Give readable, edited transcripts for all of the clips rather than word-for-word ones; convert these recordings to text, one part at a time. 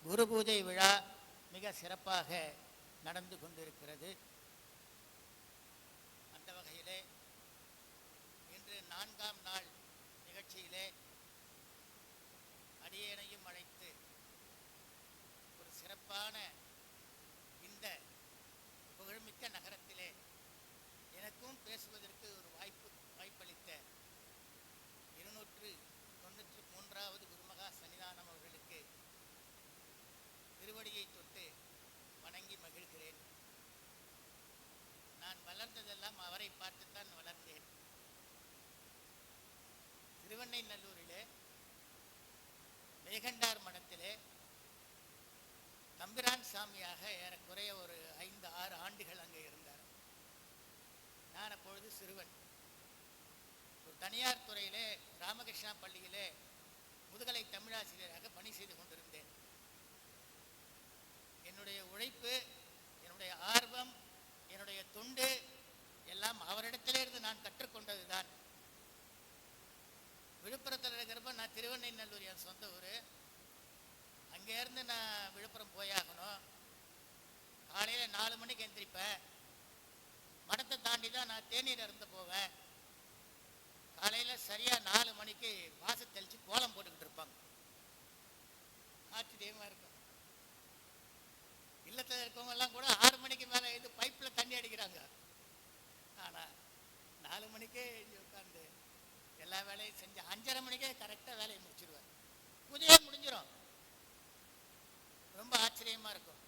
குரு பூஜை விழா மிக சிறப்பாக நடந்து கொண்டிருக்கிறது. அந்த வகையிலே இன்று 4ஆம் நாள் நிகழ்ச்சியிலே அடியேனையும் அழைத்து ஒரு சிறப்பான இந்த புகழ்மிக்க நகரத்திலே எனக்கும் பேசுவதற்கு ஒரு வாய்ப்பளித்த 293வது குருமகா சன்னிதானம் அவர்களுக்கு திருவடியை தொட்டு வணங்கி மகிழ்கிறேன். நான் வளர்ந்ததெல்லாம் அவரை பார்த்துத்தான் வளர்ந்தேன். திருவெண்ணைநல்லூரிலே மேகண்டார் மடத்திலே தம்பிரான் சாமியாக ஏறக்குறைய ஒரு 5-6 ஆண்டுகள் அங்கே இருந்தார். நான் அப்பொழுது சிறுவன். ஒரு தனியார் துறையிலே ராமகிருஷ்ணா பள்ளியிலே முதுகலை தமிழாசிரியராக பணி செய்து கொண்டிருந்தேன். என்னுடைய உழைப்பு, என்னுடைய ஆர்வம், என்னுடைய தொண்டு எல்லாம் அவரிடத்திலிருந்து நான் கற்றுக்கொண்டது தான். விழுப்புரத்தில் இருக்கிறப்ப நான் திருவெண்ணைநல்லூர் என் சொந்த ஊர். அங்கேருந்து நான் விழுப்புரம் போயாகணும். காலையில் 4 மணிக்கு எந்திரிப்பேன். மடத்தை தாண்டி தான் நான் தேநீர் அருந்து போவேன். காலையில் சரியாக 4 மணிக்கு வாசல் தெளித்து கோலம் போட்டுக்கிட்டு இருப்பாங்க. ஆச்சரியமாக இருக்கும். இல்லத்தில் இருக்கவங்க எல்லாம் கூட 6 மணிக்கு மேலே இது பைப்பில் தண்ணி அடிக்கிறாங்க. ஆனால் 4 மணிக்கே இங்கே உட்காந்து எல்லா வேலையும் செஞ்சு 5:30 மணிக்கே கரெக்டாக வேலையை முடிச்சிடுவார். பூஜையே முடிஞ்சிடும். ரொம்ப ஆச்சரியமாக இருக்கும்.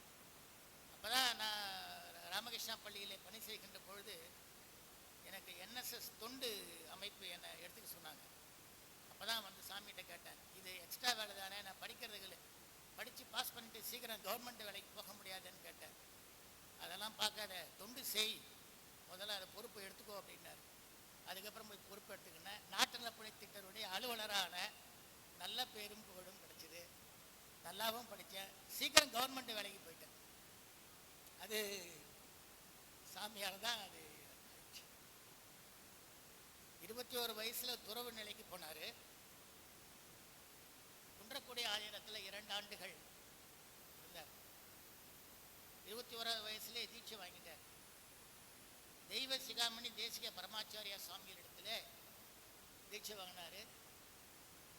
அப்போ தான் நான் ராமகிருஷ்ணா பள்ளியில் பணி செய்கின்ற பொழுது எனக்கு என்எஸ்எஸ் தொண்டு அமைப்பு என்னை எடுத்துக்க சொன்னாங்க. அப்போ தான் வந்து சாமிகிட்ட கேட்டேன், இது எக்ஸ்ட்ரா வேலை தானே, நான் படிக்கிறதுக்கு படித்து பாஸ் பண்ணிட்டு சீக்கிரம் கவர்மெண்ட் வேலைக்கு போக முடியாதுன்னு கேட்டேன். அதெல்லாம் பார்க்காத, தொண்டு செய், முதல்ல அதை பொறுப்பு எடுத்துக்கோ அப்படின்னாரு. அதுக்கப்புறம் போய் பொறுப்பு எடுத்துக்கினேன். நாட்டில் பணித்திட்டருடைய அலுவலரான நல்ல பேரும் புகழும் கிடைச்சிது. நல்லாவும் படித்தேன். சீக்கிரம் கவர்மெண்ட் வேலைக்கு போயிட்டேன். அது சாமியால் தான் அது 21 வயசில் துறவு நிலைக்கு போனார். குன்றக்குடி ஆலயத்தில் 2 ஆண்டுகள் இருந்தார். 21வது வயசுலே தீட்சை வாங்கிட்டார். தெய்வ சிகாமணி தேசிக பரமாச்சாரியா சுவாமிகளிடத்தில் தீட்சை வாங்கினார்.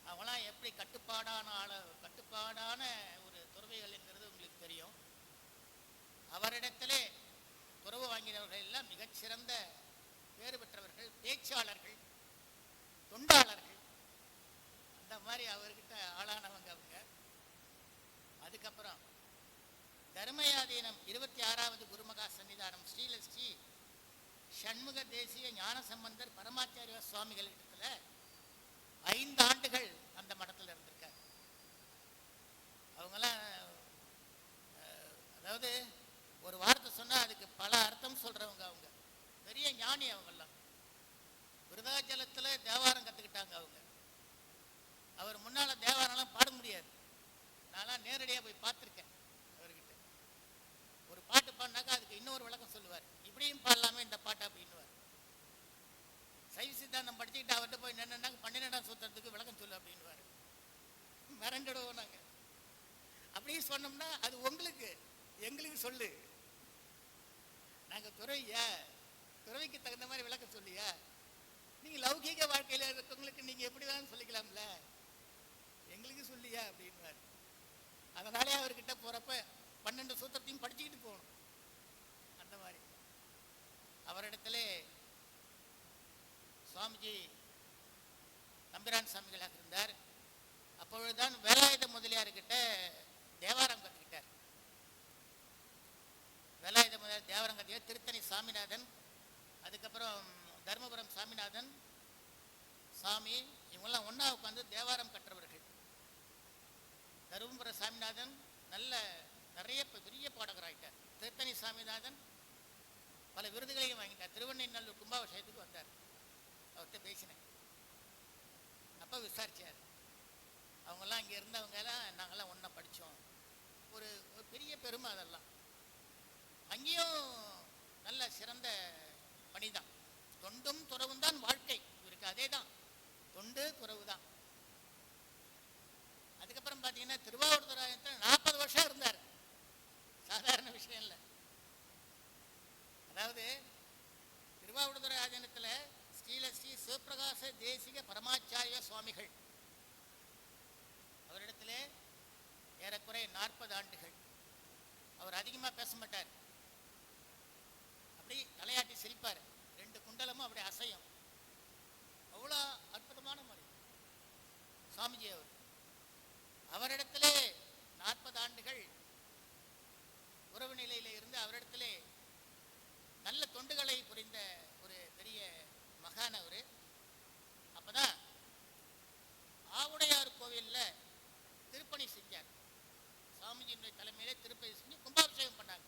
அவங்களாம் எப்படி கட்டுப்பாடான ஒரு துறவிகள்ங்கிறது உங்களுக்கு தெரியும். அவரிடத்திலே துறவு வாங்கினவர்கள் எல்லாம் மிகச்சிறந்த பேறு பெற்றவர்கள், பேச்சாளர்கள், தொண்டாளர்கள். அந்த மாதிரி அவர்கிட்ட ஆளானவங்க அவங்க. அதுக்கப்புறம் தர்மயாதீனம் 26வது குருமகா சன்னிதானம் ஸ்ரீலஸ்ரீ ஷண்முக தேசிய ஞான சம்பந்தர் பரமாச்சாரிய சுவாமிகள் இடத்துல 5 ஆண்டுகள் அந்த மடத்தில் இருந்திருக்கார். அவங்கெல்லாம் அதாவது ஒரு வார்த்தை சொன்னால் அதுக்கு பல அர்த்தம் சொல்கிறவங்க. அவங்க பெரிய ஞானி. அவங்கெல்லாம் விருதாச்சலத்தில் தேவாரம் கற்றுக்கிட்டாங்க. அவங்க அவர் முன்னால் தேவாரம்லாம் பாட முடியாது. நான்லாம் நேரடியாக போய் பார்த்துருக்கேன் அவர்கிட்ட. ஒரு பாட்டு பாடினாக்கா அதுக்கு இன்னொரு விளக்கம் சொல்லுவார். இப்படியும் பாடலாமே இந்த பாட்டு அப்படின்னுவார். சைவ சித்தாந்தம் படிச்சுக்கிட்டு அவர்கிட்ட போய் நின்றுனாங்க 12ஆம் சூத்திரத்துக்கு விளக்கம் சொல்லு அப்படின்னுவார். மிரண்டுடுவோம் நாங்கள். அப்படியே சொன்னோம்னா அது உங்களுக்கு எங்களுக்கு சொல்லு, நாங்கள் துறவிக்கு தகுந்த மாதிரி விளக்கம் சொல்லியா, நீங்கள் லௌகீக வாழ்க்கையில் இருக்கவங்களுக்கு நீங்கள் எப்படி வேணும் சொல்லிக்கலாம்ல, எங்களுக்கு சொல்லியா அப்படின்வார். அதனாலே அவர்கிட்ட போகிறப்ப 12 சூத்திரத்தையும் படிச்சுக்கிட்டு போகணும். அந்த மாதிரி அவரிடத்துல சுவாமிஜி தம்பிரான் சாமிகளாக இருந்தார். அப்பொழுதுதான் வேலாயுத முதலியார்கிட்ட தேவாரம் கற்றுக்கிட்டார். வேலாயுத முதலியார் தேவாரம் கற்றுக்கிட்டார். திருத்தணி சாமிநாதன், அதுக்கப்புறம் தர்மபுரம் சாமிநாதன் சாமி, இவங்கெல்லாம் ஒன்றா உட்காந்து தேவாரம் கற்றவர்கள். தருமபுரம் சாமிநாதன் நிறைய பெரிய பாடகராகிட்டார். திருத்தணி சாமிநாதன் பல விருதுகளையும் வாங்கிட்டார். திருவெண்ணைநல்லூர் கும்பாபிஷேகத்துக்கு வந்தார். அவர்கிட்ட பேசினேன். அப்போ விசாரிச்சார். அவங்கெல்லாம் இங்கே இருந்தவங்கெல்லாம் நாங்கள்லாம் ஒன்றா படித்தோம். ஒரு பெரிய பெருமை அதெல்லாம். அங்கேயும் நல்ல சிறந்த பணிதான். தொண்டும் துறவும் தான் வாழ்க்கை இவருக்கு. அதே தான், தொண்டு துறவு தான். அதுக்கப்புறம் பார்த்தீங்கன்னா திருவாவூர் ஆதீனத்தில் 40 வருஷம் இருந்தார். சாதாரண விஷயம் இல்லை. அதாவது திருவாவூர் ஆதீனத்தில் ஸ்ரீ சிவபிரகாச தேசிக பரமாச்சாரிய சுவாமிகள் அவரிடத்திலே ஏறக்குறை 40 ஆண்டுகள். அவர் அதிகமாக பேச மாட்டார், அப்படி தலையாட்டி சிரிப்பார், 2 குண்டலமும் அப்படி அசையும். அவ்வளோ அற்புதமான முறை சுவாமிஜி அவர். அவரிடத்திலே 40 ஆண்டுகள் உறவு நிலையில இருந்து அவரிடத்திலே நல்ல தொண்டுகளை புரிந்த ஒரு பெரிய மகான் அவர். அப்பதான் ஆவுடையார் கோவில்ல திருப்பணி செஞ்சார். சுவாமிஜியினுடைய தலைமையிலே திருப்பணி செஞ்சு கும்பாபிஷேகம் பண்ணாங்க.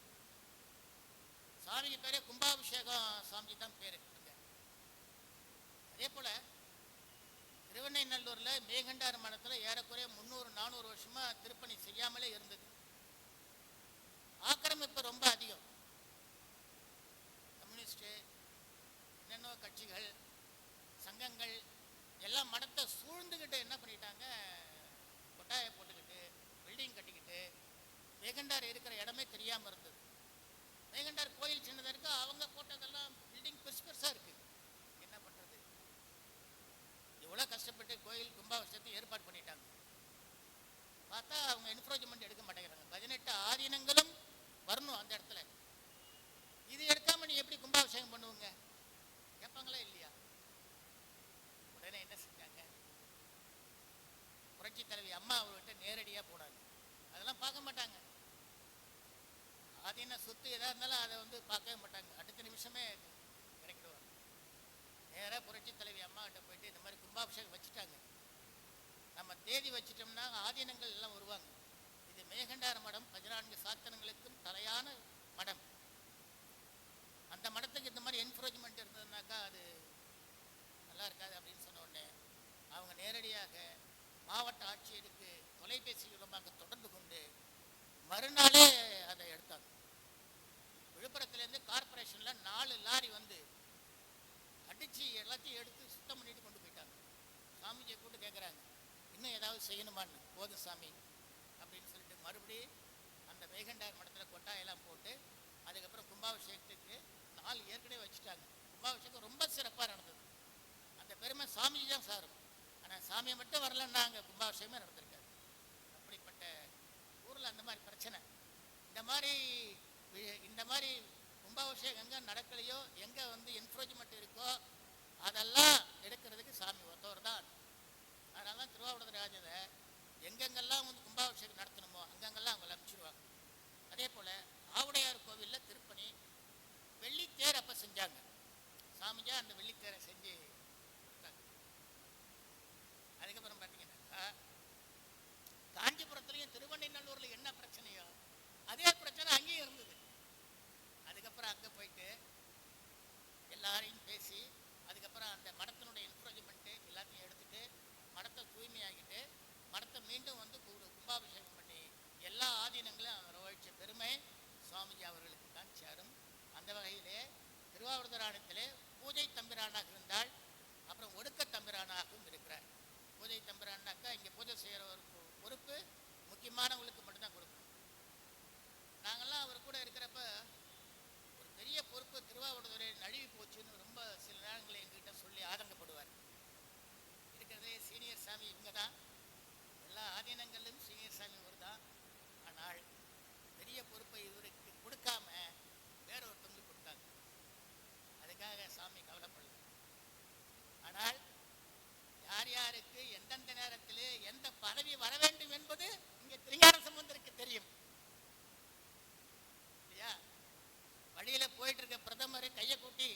சுவாமிக்கு பேரே கும்பாபிஷேகம் சுவாமிஜி தான் பேரு. அதே போல திருவெண்ணைநல்லூர்ல மேகண்டார் மடத்துல ஏறக்குறைய 300-400 வருஷமா திருப்பணி செய்யாமலே இருந்தது. ஆக்கிரமிப்பு ரொம்ப அதிகம். கம்யூனிஸ்ட் என்னென்ன கட்சிகள் சங்கங்கள் எல்லாம் மடத்தை சூழ்ந்துக்கிட்டு என்ன பண்ணிட்டாங்க, கொட்டாயை போட்டுக்கிட்டு பில்டிங் கட்டிக்கிட்டு மேகண்டார் இருக்கிற இடமே தெரியாம இருந்தது. மேகண்டார் கோயில் சின்னதா இருக்கு, அவங்க போட்டதெல்லாம் பில்டிங் பெருசு பெருசா இருக்கு. என்ன பண்றது? எவ்வளவு கஷ்டப்பட்டு கோயில் கும்பாபிஷேகத்தை ஏற்பாடு பண்ணிட்டாங்க. பார்த்தா அவங்க என்ஃப்ரோச்மெண்ட் எடுக்க மாட்டேங்கிறாங்க. 18 ஆதீனங்களும் வரணும் அந்த இடத்துல. இது எடுக்காம நீ எப்படி கும்பாபிஷேகம் பண்ணுவீங்க? கேட்பாங்களா இல்லையா? உடனே என்ன செஞ்சாங்க, புரட்சி தலைவி அம்மா அவர்கிட்ட நேரடியா போனாங்க. அதெல்லாம் பார்க்க மாட்டாங்க. ஆதீன சொத்து எதா இருந்தாலும் அதை பார்க்கவே மாட்டாங்க. அடுத்த நிமிஷமே இறக்கிடுவாங்க. நேராக புரட்சி தலைவி அம்மா கிட்ட போயிட்டு இந்த மாதிரி கும்பாபிஷேகம் வச்சுட்டாங்க, நம்ம தேதி வச்சிட்டோம்னா ஆதீனங்கள் எல்லாம் வருவாங்க. இது மேகண்டார மடம் 14 சாத்தனங்களுக்கும் தலையான மடம். அந்த மடத்துக்கு இந்த மாதிரி என்ஃப்ரோச்மெண்ட் இருந்ததுனாக்கா அது நல்லா இருக்காது அப்படின்னு சொன்ன உடனே அவங்க நேரடியாக மாவட்ட ஆட்சியருக்கு தொலைபேசி மூலமாக தொடர்பு கொண்டு மறுநாளே அதை எடுத்தாங்க. விழுப்புரத்துலேருந்து கார்பரேஷன்ல 4 லாரி அடிச்சு எல்லாத்தையும் எடுத்து சுத்தம் பண்ணிட்டு கொண்டு போயிட்டாங்க. சாமிஜியை கூட்டு கேட்குறாங்க, இன்னும் ஏதாவது செய்யணுமான்னு. போதும் சாமி அப்படின்னு சொல்லிட்டு மறுபடியும் அந்த மேகண்டார் மடத்தில் கொட்டாயெல்லாம் போட்டு அதுக்கப்புறம் கும்பாபிஷேகத்துக்கு 4 ஏற்கனவே வச்சுட்டாங்க. கும்பாபிஷேகம் ரொம்ப சிறப்பாக நடந்தது. அந்த பெருமை சாமிஜி தான் சாரும். ஆனால் சாமியை மட்டும் வரலன்னா அங்கே கும்பாபிஷேகமே நடந்திருக்காரு. அப்படிப்பட்ட ஊரில் அந்த மாதிரி பிரச்சனை. இந்த மாதிரி கும்பாபிஷேகம் எங்கே நடக்கலையோ, எங்கே என்ஃப்ரோச்மெண்ட் இருக்கோ அதெல்லாம் எடுக்கிறதுக்கு சாமி ஒருத்தவர் தான். அதனால தான் திருவாவூர் ராஜதை எங்கெங்கெல்லாம் கும்பாபிஷேகம் நடத்தணுமோ அங்கங்கெல்லாம் அவங்களை அனுப்பிச்சிடுவாங்க. அதே போல் ஆவுடையார் கோவிலில் திருப்பணி வெள்ளித்தேர் அப்போ செஞ்சாங்க. சாமிஜா அந்த வெள்ளித்தேரை செஞ்சு கொடுத்தாங்க. அதுக்கப்புறம் பார்த்தீங்கன்னாக்கா காஞ்சிபுரத்துலையும் திருவெண்ணைநல்லூரில் என்ன பிரச்சனையோ அதே பிரச்சனை அங்கேயும் இருந்தது. அதுக்கப்புறம் அங்கே போயிட்டு எல்லாரையும் பேசி அதுக்கப்புறம் அந்த மடத்தினுடைய என்ஃப்ரோச்மெண்ட்டு எல்லாத்தையும் எடுத்துட்டு மடத்தை தூய்மையாகிட்டு மடத்தை மீண்டும் கும்பாபிஷேகம் பண்ணி எல்லா ஆதீனங்களும் வரவழைச்ச பெருமை சுவாமிஜி அவர்களுக்கு தான் சேரும். அந்த வகையிலே திருவாவூர் ஆலயத்திலே பூஜை தம்பிரானாக இருந்தால், அப்புறம் ஒடுக்க தம்பிரானாகவும் இருக்கிறார். பூஜை தம்பிரானாக்கா இங்கே பூஜை செய்கிற ஒரு பொறுப்பு முக்கியமானவங்களுக்கு மட்டும்தான் கொடுக்கணும். நாங்கள்லாம் அவர் கூட இருக்கிறப்ப ஒரு பெரிய பொறுப்பு திருவாவூர் நழுவி போச்சுன்னு ரொம்ப சில நேரங்களில் எங்ககிட்ட சொல்லி ஆதங்கப்படுவார். இருக்கிறதே சீனியர் சாமி இவங்க தான், எல்லா ஆதீனங்களிலும் சீனியர் சாமி இவர் தான். ஆனால் பெரிய பொறுப்பை இவருக்கு கொடுக்காம வேற ஒருத்தவங்களுக்கு கொடுத்தாங்க. அதுக்காக சாமி கவலைப்படல. ஆனால் யார் யாருக்கு எந்தெந்த நேரத்தில் எந்த பதவி வர வேண்டும் என்பது இங்கே திருஞான சம்பந்தருக்கு தெரியும் இல்லையா? வழியில போயிட்டு இருக்க பிரதமர் கையை கூட்டி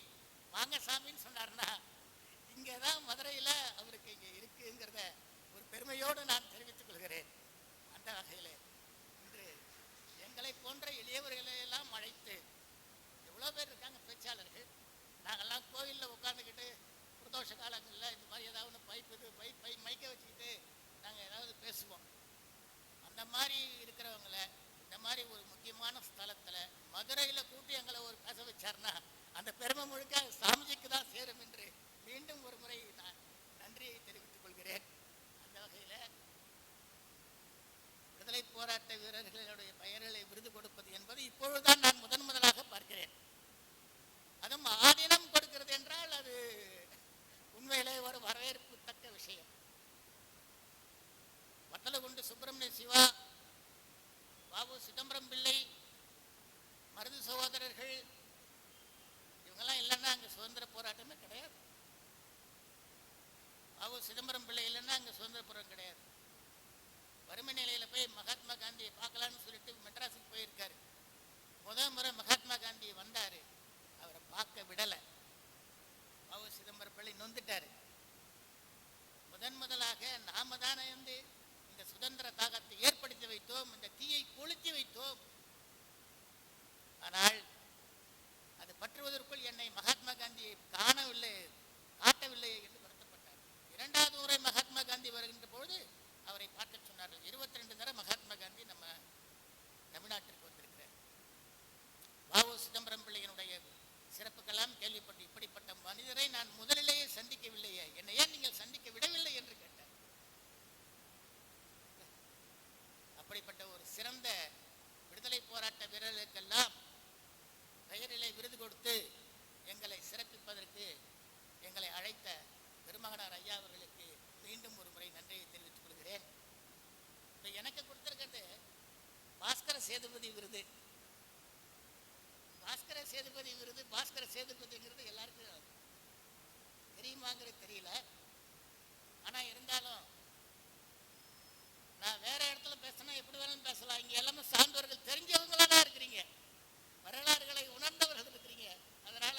வாங்க சாமின்னு சொன்னார்னா இங்கதான் மதுரையில அவருக்கு இங்க இருக்குங்கிறத ஒரு பெருமையோடு நான் தெரிவித்துக் கொள்கிறேன். அந்த வகையில இன்று எங்களை போன்ற எளியவர்களை எல்லாம் அழைத்து எவ்வளவு பேர் இருக்காங்க பேச்சாளர்கள். நாங்கெல்லாம் கோவிலில் உட்காந்துக்கிட்டு பிரதோஷ காலங்களில் இந்த மாதிரி ஏதாவது பைப்பை மைக்க வச்சுக்கிட்டு நாங்கள் ஏதாவது பேசுவோம். அந்த மாதிரி இருக்கிறவங்கள இந்த மாதிரி ஒரு முக்கியமான ஸ்தலத்தில் மதுரையில் கூட்டி எங்களை ஒரு பேச வச்சார்னா அந்த பெருமை முழுக்க சாமிஜிக்கு தான் சேரும் என்று மீண்டும் ஒரு முறை நான் நன்றியை தெரிவித்துக் கொள்கிறேன். அந்த வகையில் போராட்ட வீரர்களுடைய பெயர்களை விருது கொடுப்பது என்பது இப்பொழுதுதான் நான் முதலாக பார்க்கிறேன். அதுவும் ஆதீனம் கொடுக்கிறது என்றால் அது உண்மையிலே ஒரு வரவேற்பு தக்க விஷயம். வத்தலகுண்டு சுப்பிரமணிய சிவா, பாபு சிதம்பரம் பிள்ளை, மருது சகோதரர்கள் இவங்கெல்லாம் இல்லைன்னா அங்கே சுதந்திர போராட்டமே கிடையாது. பாபு சிதம்பரம் பிள்ளை இல்லைன்னா அங்கே சுதந்திர போராட்டம் கிடையாது. வறுமை நிலையில் போய் மகாத்மா காந்தியை பார்க்கலான்னு சொல்லிட்டு மெட்ராஸுக்கு போயிருக்காரு. முறை மகாத்மா காந்தி வந்தார், அவரை பார்க்க விடலை. பாபு சிதம்பரம் பிள்ளை நொந்துட்டாரு. முதலாக நாம தானே வந்து இந்த சுதந்திர தாகத்தை ஏற்படுத்தி வைத்தோம், இந்த தீயை கொளுத்தி வைத்தோம். ஆனால் அது பற்றுவதற்குள் என்னை மகாத்மா காந்தியை காட்டவில்லை என்று வருத்தப்பட்டார். இரண்டாவது முறை மகாத்மா காந்தி வருகின்ற பொழுது அவரை பார்க்க சொன்னார்கள். 22 தடவை மகாத்மா காந்தி நம்ம தமிழ்நாட்டிற்கு வந்திருக்கிறார். பாபு சிதம்பரம் பிள்ளையினுடைய சிறப்புக்கெல்லாம் கேள்விப்பட்டு இப்படிப்பட்ட மனிதரை நான் முதலிலேயே சந்திக்கவில்லையே, என்னை ஏன் நீங்கள் சந்திக்க விடவில்லை என்று கேட்டார். அப்படிப்பட்ட ஒரு சிறந்த விடுதலை போராட்ட வீரர்களுக்கெல்லாம் பெயரிலே விருது கொடுத்து எங்களை சிறப்பிப்பதற்கு எங்களை அழைத்த பெருமகனார் ஐயா அவர்களுக்கு மீண்டும் ஒரு முறை நன்றியை தெரிவித்துக் கொள்கிறேன். இப்போ எனக்கு கொடுத்திருக்கிறது பாஸ்கர சேதுபதி விருது. பாஸ்கர சேதுபதிங்கிறது எல்லாருக்கும் தெரியுமாங்கிறது தெரியல. ஆனால் இருந்தாலும் நான் வேற இடத்துல பேசினா எப்படி வேணாலும் பேசலாம். இங்கே எல்லாமே சார்ந்தவர்கள், தெரிஞ்சவங்களா தான் இருக்கிறீங்க, வரலாறுகளை உணர்ந்தவர்கள் இருக்கிறீங்க. அதனால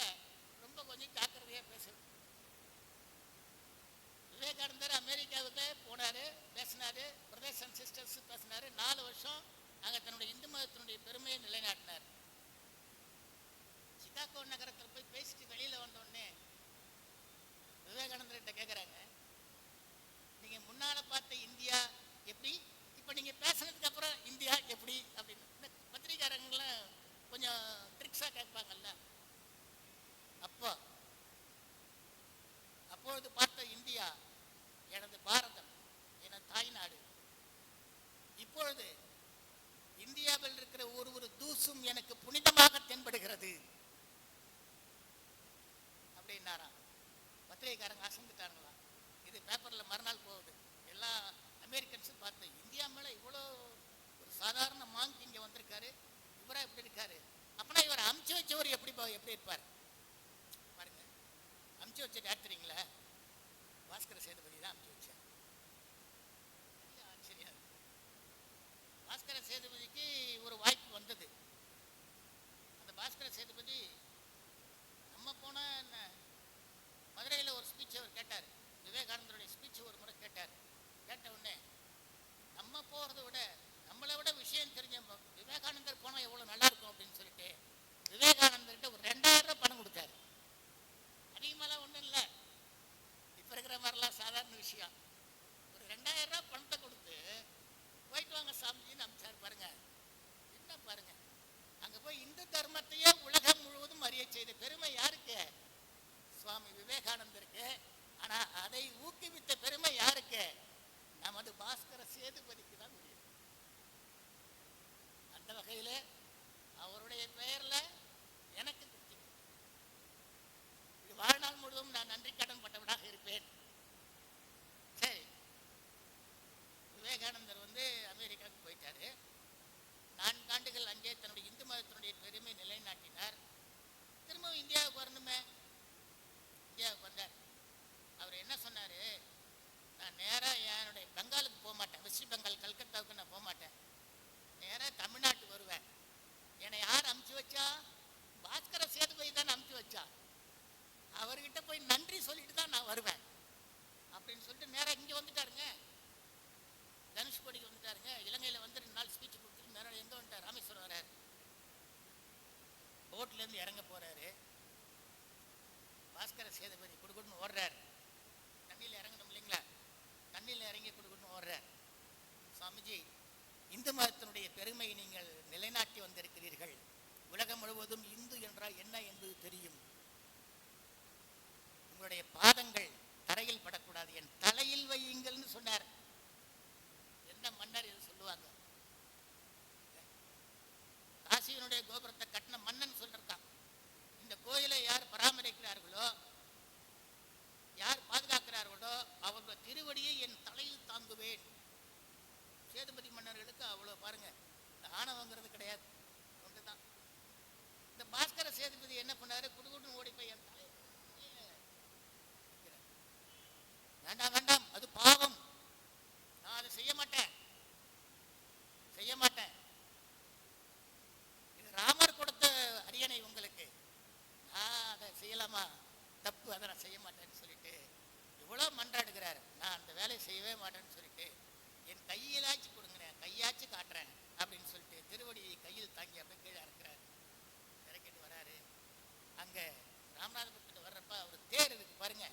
ரொம்ப கொஞ்சம் ஜாக்கிரதையா பேசணும். விவேகானந்தர் அமெரிக்காவுக்கு போனாரு, பேசினாரு, பிரதர்ஸ் அண்ட் சிஸ்டர்ஸ் பேசினாரு. 4 வருஷம் அங்கே தன்னுடைய இந்து மதத்தினுடைய பெருமையை நிலைநாட்டினார். சிகாகோ நகரத்தில் போய் பேசிட்டு வெளியில வந்தோடனே விவேகானந்தர்கிட்ட கேட்குறாங்க, நீங்க முன்னால பார்த்த இந்தியா எப்படி, இப்போ நீங்க பேசினதுக்கு அப்புறம் இந்தியா எப்படி அப்படின்னு. இந்த பத்திரிகாரங்களாம் கொஞ்சம் ட்ரிக்ஸா கேட்பாங்கல்ல. அப்பொழுது பார்த்த இந்தியா எனது பாரதம், எனது தாய்நாடு. இப்பொழுது இந்தியாவில் இருக்கிற ஒரு தூசும் எனக்கு புனிதமாக தென்படுகிறது அப்படின்னாராம். பத்திரிகைக்காரங்க அசந்துட்டாங்களாம். இது பேப்பர்ல மறுநாள் போகுது. எல்லா அமெரிக்கன்ஸும் பார்த்து இந்தியா மேல இவ்வளோ ஒரு சாதாரண மாங்க் இங்க வந்திருக்காரு, இவரா எப்படி இருக்காரு, அப்பனா இவர் அமுச்சு வச்சவர் எப்படி இருப்பார் பாருங்க. அமுச்சு வச்சது யார் தெரியுங்களா? பாஸ்கர சேதுபதி தான் அமுச்சு வச்சார். ஆச்சரியம். பாஸ்கர சேதுபதிக்கு ஒரு வாய்ப்பு வந்தது. அந்த பாஸ்கர சேதுபதி நம்ம போன மதுரையில் ஒரு ஸ்பீச் அவர் கேட்டார். விவேகானந்தருடைய ஸ்பீச் ஒரு முறை கேட்டார். கேட்ட உடனே நம்ம போகிறத விட நம்மளை விட விஷயம் தெரிஞ்ச விவேகானந்தர் போனால் எவ்வளோ நல்லா இருக்கும் அப்படின்னு சொல்லிட்டு விவேகானந்தர்கிட்ட ஒரு 2000 ரூபாய் பணம் கொடுத்தாரு. அதிகமாலாம் ஒன்றும் இல்லை, இப்போ இருக்கிற மாதிரிலாம் சாதாரண விஷயம். ஒரு 2000 ரூபாய் பணத்தை கொடுத்து போயிட்டு வாங்க சாமிஜின்னு அமிச்சார். பாருங்க என்ன பாருங்க, அங்கே போய் இந்து தர்மத்தையே உலகம் முழுவதும் அறிய செய்த பெருமை யாருக்கு? சுவாமி விவேகானந்தருக்கு. ஆனா அதை ஊக்குவித்த பெருமை யாருக்கு? நமது பாஸ்கர சேதுபதிக்கு தான் முடியும். அந்த வகையில அவருடைய பெயர்ல எனக்கு திருப்தி. வாழ்நாள் முழுவதும் நான் நன்றி கடன் பட்டவனாக இருப்பேன். சரி, விவேகானந்தர் அமெரிக்காவுக்கு போயிட்டாரு. 4 ஆண்டுகள் அங்கே தன்னுடைய இந்து மதத்தினுடைய பெருமை நிலைநாட்டினார். திரும்பவும் இந்தியாவுக்கு வரணுமே. இந்தியாவுக்கு வந்தார். அவர் என்ன சொன்னாரு, நான் நேராக என்னுடைய பெங்காலுக்கு போக மாட்டேன், வெஸ்ட் பெங்கால் கல்கத்தாவுக்கு நான் போக மாட்டேன், நேராக தமிழ்நாட்டுக்கு வருவேன். என்னை யார் அமுச்சு வச்சா? பாஸ்கர சேதுபதி தான் அமுச்சு வச்சா. அவர்கிட்ட போய் நன்றி சொல்லிட்டு தான் நான் வருவேன் அப்படின்னு சொல்லிட்டு நேராக இங்கே வந்துட்டாருங்க. தனுஷ்கோடிக்கு வந்துட்டாருங்க. இலங்கையில் 2 நாள் ஸ்பீச் கொடுத்துட்டு நேரம் எங்கே வந்துட்டார்? ராமேஸ்வரம் வர்றாரு. போட்லேருந்து இறங்க போறாரு. பாஸ்கர சேதுபதி குடுக்குன்னு ஓடுறாரு. தண்ணியில் இறங்கணும் இல்லைங்களா? தண்ணியில் இறங்கி குடுக்குன்னு ஓடுறார். சுவாமிஜி, இந்து மதத்தினுடைய பெருமையை நீங்கள் நிலைநாட்டி வந்திருக்கிறீர்கள். உலகம் முழுவதும் இந்து என்றால் என்ன என்பது தெரியும். உங்களுடைய பாதங்கள் தரையில் படக்கூடாது, என் தலையில் வையுங்கள்னு சொன்னார். எந்த மன்னர் இது சொல்லுவாங்க? கோயிலினுடைய கோபுரத்தை கட்டின மன்னன் சொல்லிருக்கான், இந்த கோயிலை யார் பராமரிக்கிறார்களோ, யார் பாதுகாக்கிறார்களோ அவர்கள் திருவடியை என் தலையில் தாங்குவேன். சேதுபதி மன்னர்களுக்கு அவ்வளவு பாருங்க, இந்த ஆணவங்கிறது கிடையாது, ஒன்றுதான். இந்த பாஸ்கர சேதுபதி என்ன பண்ணாரு, குடுகுடுன்னு ஓடி போய் என் தலையை வேண்டாம் வேண்டாம், அது பாவம், நான் அதை செய்ய மாட்டேன் செய்ய மாட்டேன், இது ராமர் கொடுத்த அரியணை உங்களுக்கு, நான் அதை செய்யலாமா, தப்பு, அதை நான் செய்ய மாட்டேன்னு சொல்லிட்டு இவ்வளவு மன்றாடுகிறார். நான் அந்த வேலையை செய்யவே மாட்டேன்னு சொல்லிட்டு என் கையிலாச்சு கொடுங்கிறேன், கையாச்சு காட்டுறேன் அப்படின்னு சொல்லிட்டு திருவடியை கையில் தாங்கி அப்படியே கீழே இறக்குறாரு. இறக்கிட்டு வராரு. அங்க ராமநாதபுரத்துக்கு வர்றப்ப அவர் தேர் இருக்கு பாருங்க,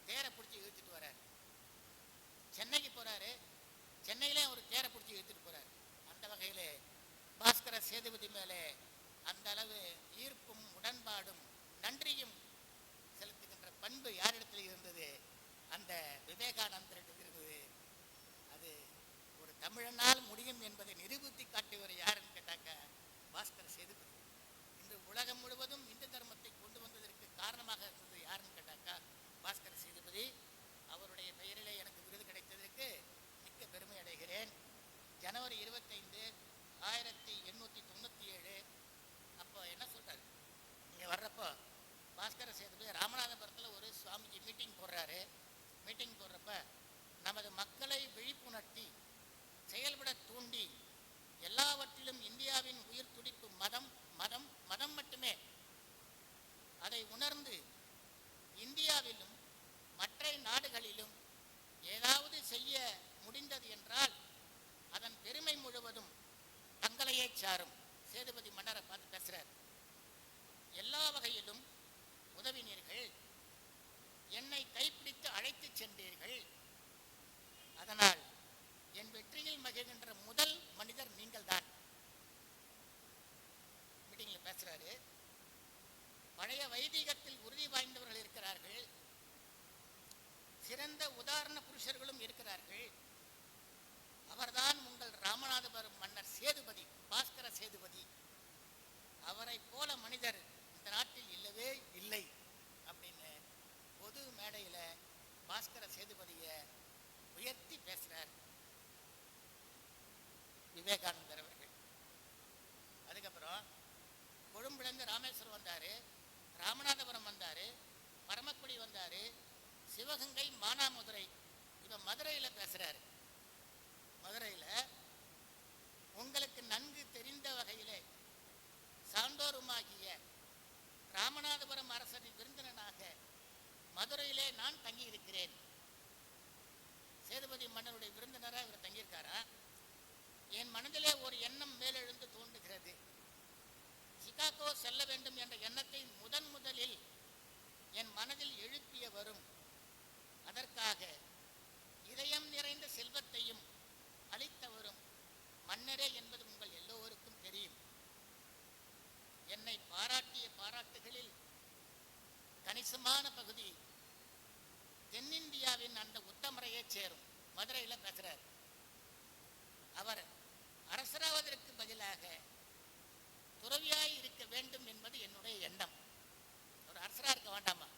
தேரை பிடிச்சி இழுத்துட்டு வர்றாரு. சென்னைக்கு போறாரு, சென்னையிலே ஒரு தேரை பிடிச்சி இழுத்துட்டு போறாரு. அந்த வகையிலே பாஸ்கர சேதுபதி மேலே அந்த அளவு ஈர்ப்பும் உடன்பாடும் நன்றியும் செலுத்துகின்ற பண்பு யாரிடத்தில் இருந்தது, அந்த விவேகானந்தரிடம் இருந்தது. அது ஒரு தமிழனால் முடியும் என்பதை நிரூபித்து காட்டியவர் யாருன்னு கேட்டாக்க பாஸ்கர சேதுபதி. இன்று உலகம் முழுவதும் இந்து தர்மத்தை கொண்டு வந்ததற்கு காரணமாக இருந்தது யாருன்னு கேட்டாக்கா பாஸ்கர சேதுபதி. அவருடைய பெயரிலே எனக்கு விருது கிடைத்ததற்கு மிக்க பெருமை அடைகிறேன். ஜனவரி 25, 1897 அப்போ என்ன சொல்றாரு, இங்க வர்றப்போ பாஸ்கர சேதுபதி ராமநாதபுரத்தில் ஒரு சுவாமிஜி மீட்டிங் போடுறாரு. மீட்டிங் போடுறப்ப நமது மக்களை விழிப்புணர்த்தி செயல்பட தூண்டி எல்லாவற்றிலும் இந்தியாவின் உயிர் துடிப்பு மதம் மதம் மதம் மட்டுமே, அதை உணர்ந்து இந்தியாவிலும் மற்ற நாடுகளிலும் ஏதாவது செய்ய முடிந்தது என்றால் அதன் பெருமை முழுவதும் தங்களையே சாரும். சேதுபதி மன்னரை பார்த்து பேசுறார். எல்லா வகையிலும் உதவினீர்கள், என்னை கைப்பிடித்து அழைத்து சென்றீர்கள், அதனால் என் வெற்றியில் மகிழ்கின்ற முதல் மனிதர் நீங்கள் தான். மீட்டிங்ல பேசுறாரு. பழைய வைதிகத்தில் உறுதி வாய்ந்தவர்கள் இருக்கிறார்கள், சிறந்த உதாரண புருஷர்களும் இருக்கிறார்கள். அவர்தான் உங்கள் ராமநாதபுரம் மன்னர் சேதுபதி, பாஸ்கர சேதுபதி. அவரை போல மனிதர் இந்த நாட்டில் இல்லவே இல்லை அப்படின்னு பொது மேடையில பாஸ்கர சேதுபதிய உயர்த்தி பேசுறார் விவேகானந்தர் அவர்கள். அதுக்கப்புறம் கொழும்புலேருந்து ராமேஸ்வரம் வந்தாரு, ராமநாதபுரம் வந்தாரு, பரமக்குடி வந்தாரு, சிவகங்கை, மானாமதுரை, இப்ப மதுரையில பேசுறாரு. மதுரையில உங்களுக்கு நன்கு தெரிந்த வகையிலே சான்றோருமாகிய ராமநாதபுரம் அரசரின் விருந்தினனாக மதுரையிலே நான் தங்கி இருக்கிறேன். சேதுபதி மன்னருடைய விருந்தினராக இவர் தங்கியிருக்காரா? என் மனதிலே ஒரு எண்ணம் மேலெழுந்து தோன்றுகிறது. சிகாகோ செல்ல வேண்டும் என்ற எண்ணத்தை முதலில் என் மனதில் எழுப்பிய வரும். அதற்காக இதயம் நிறைந்த செல்வத்தையும் அளித்தவரும் மன்னரே என்பது உங்கள் எல்லோருக்கும் தெரியும். என்னை பாராட்டிய பாராட்டுகளில் கணிசமான பகுதி தென்னிந்தியாவின் அந்த உத்தமரையே சேரும். மதுரையில பேசுறார். அவர் அரசராவதற்கு பதிலாக துறவியாய் இருக்க வேண்டும் என்பது என்னுடைய எண்ணம். ஒரு அரசரா இருக்க வேண்டாமா,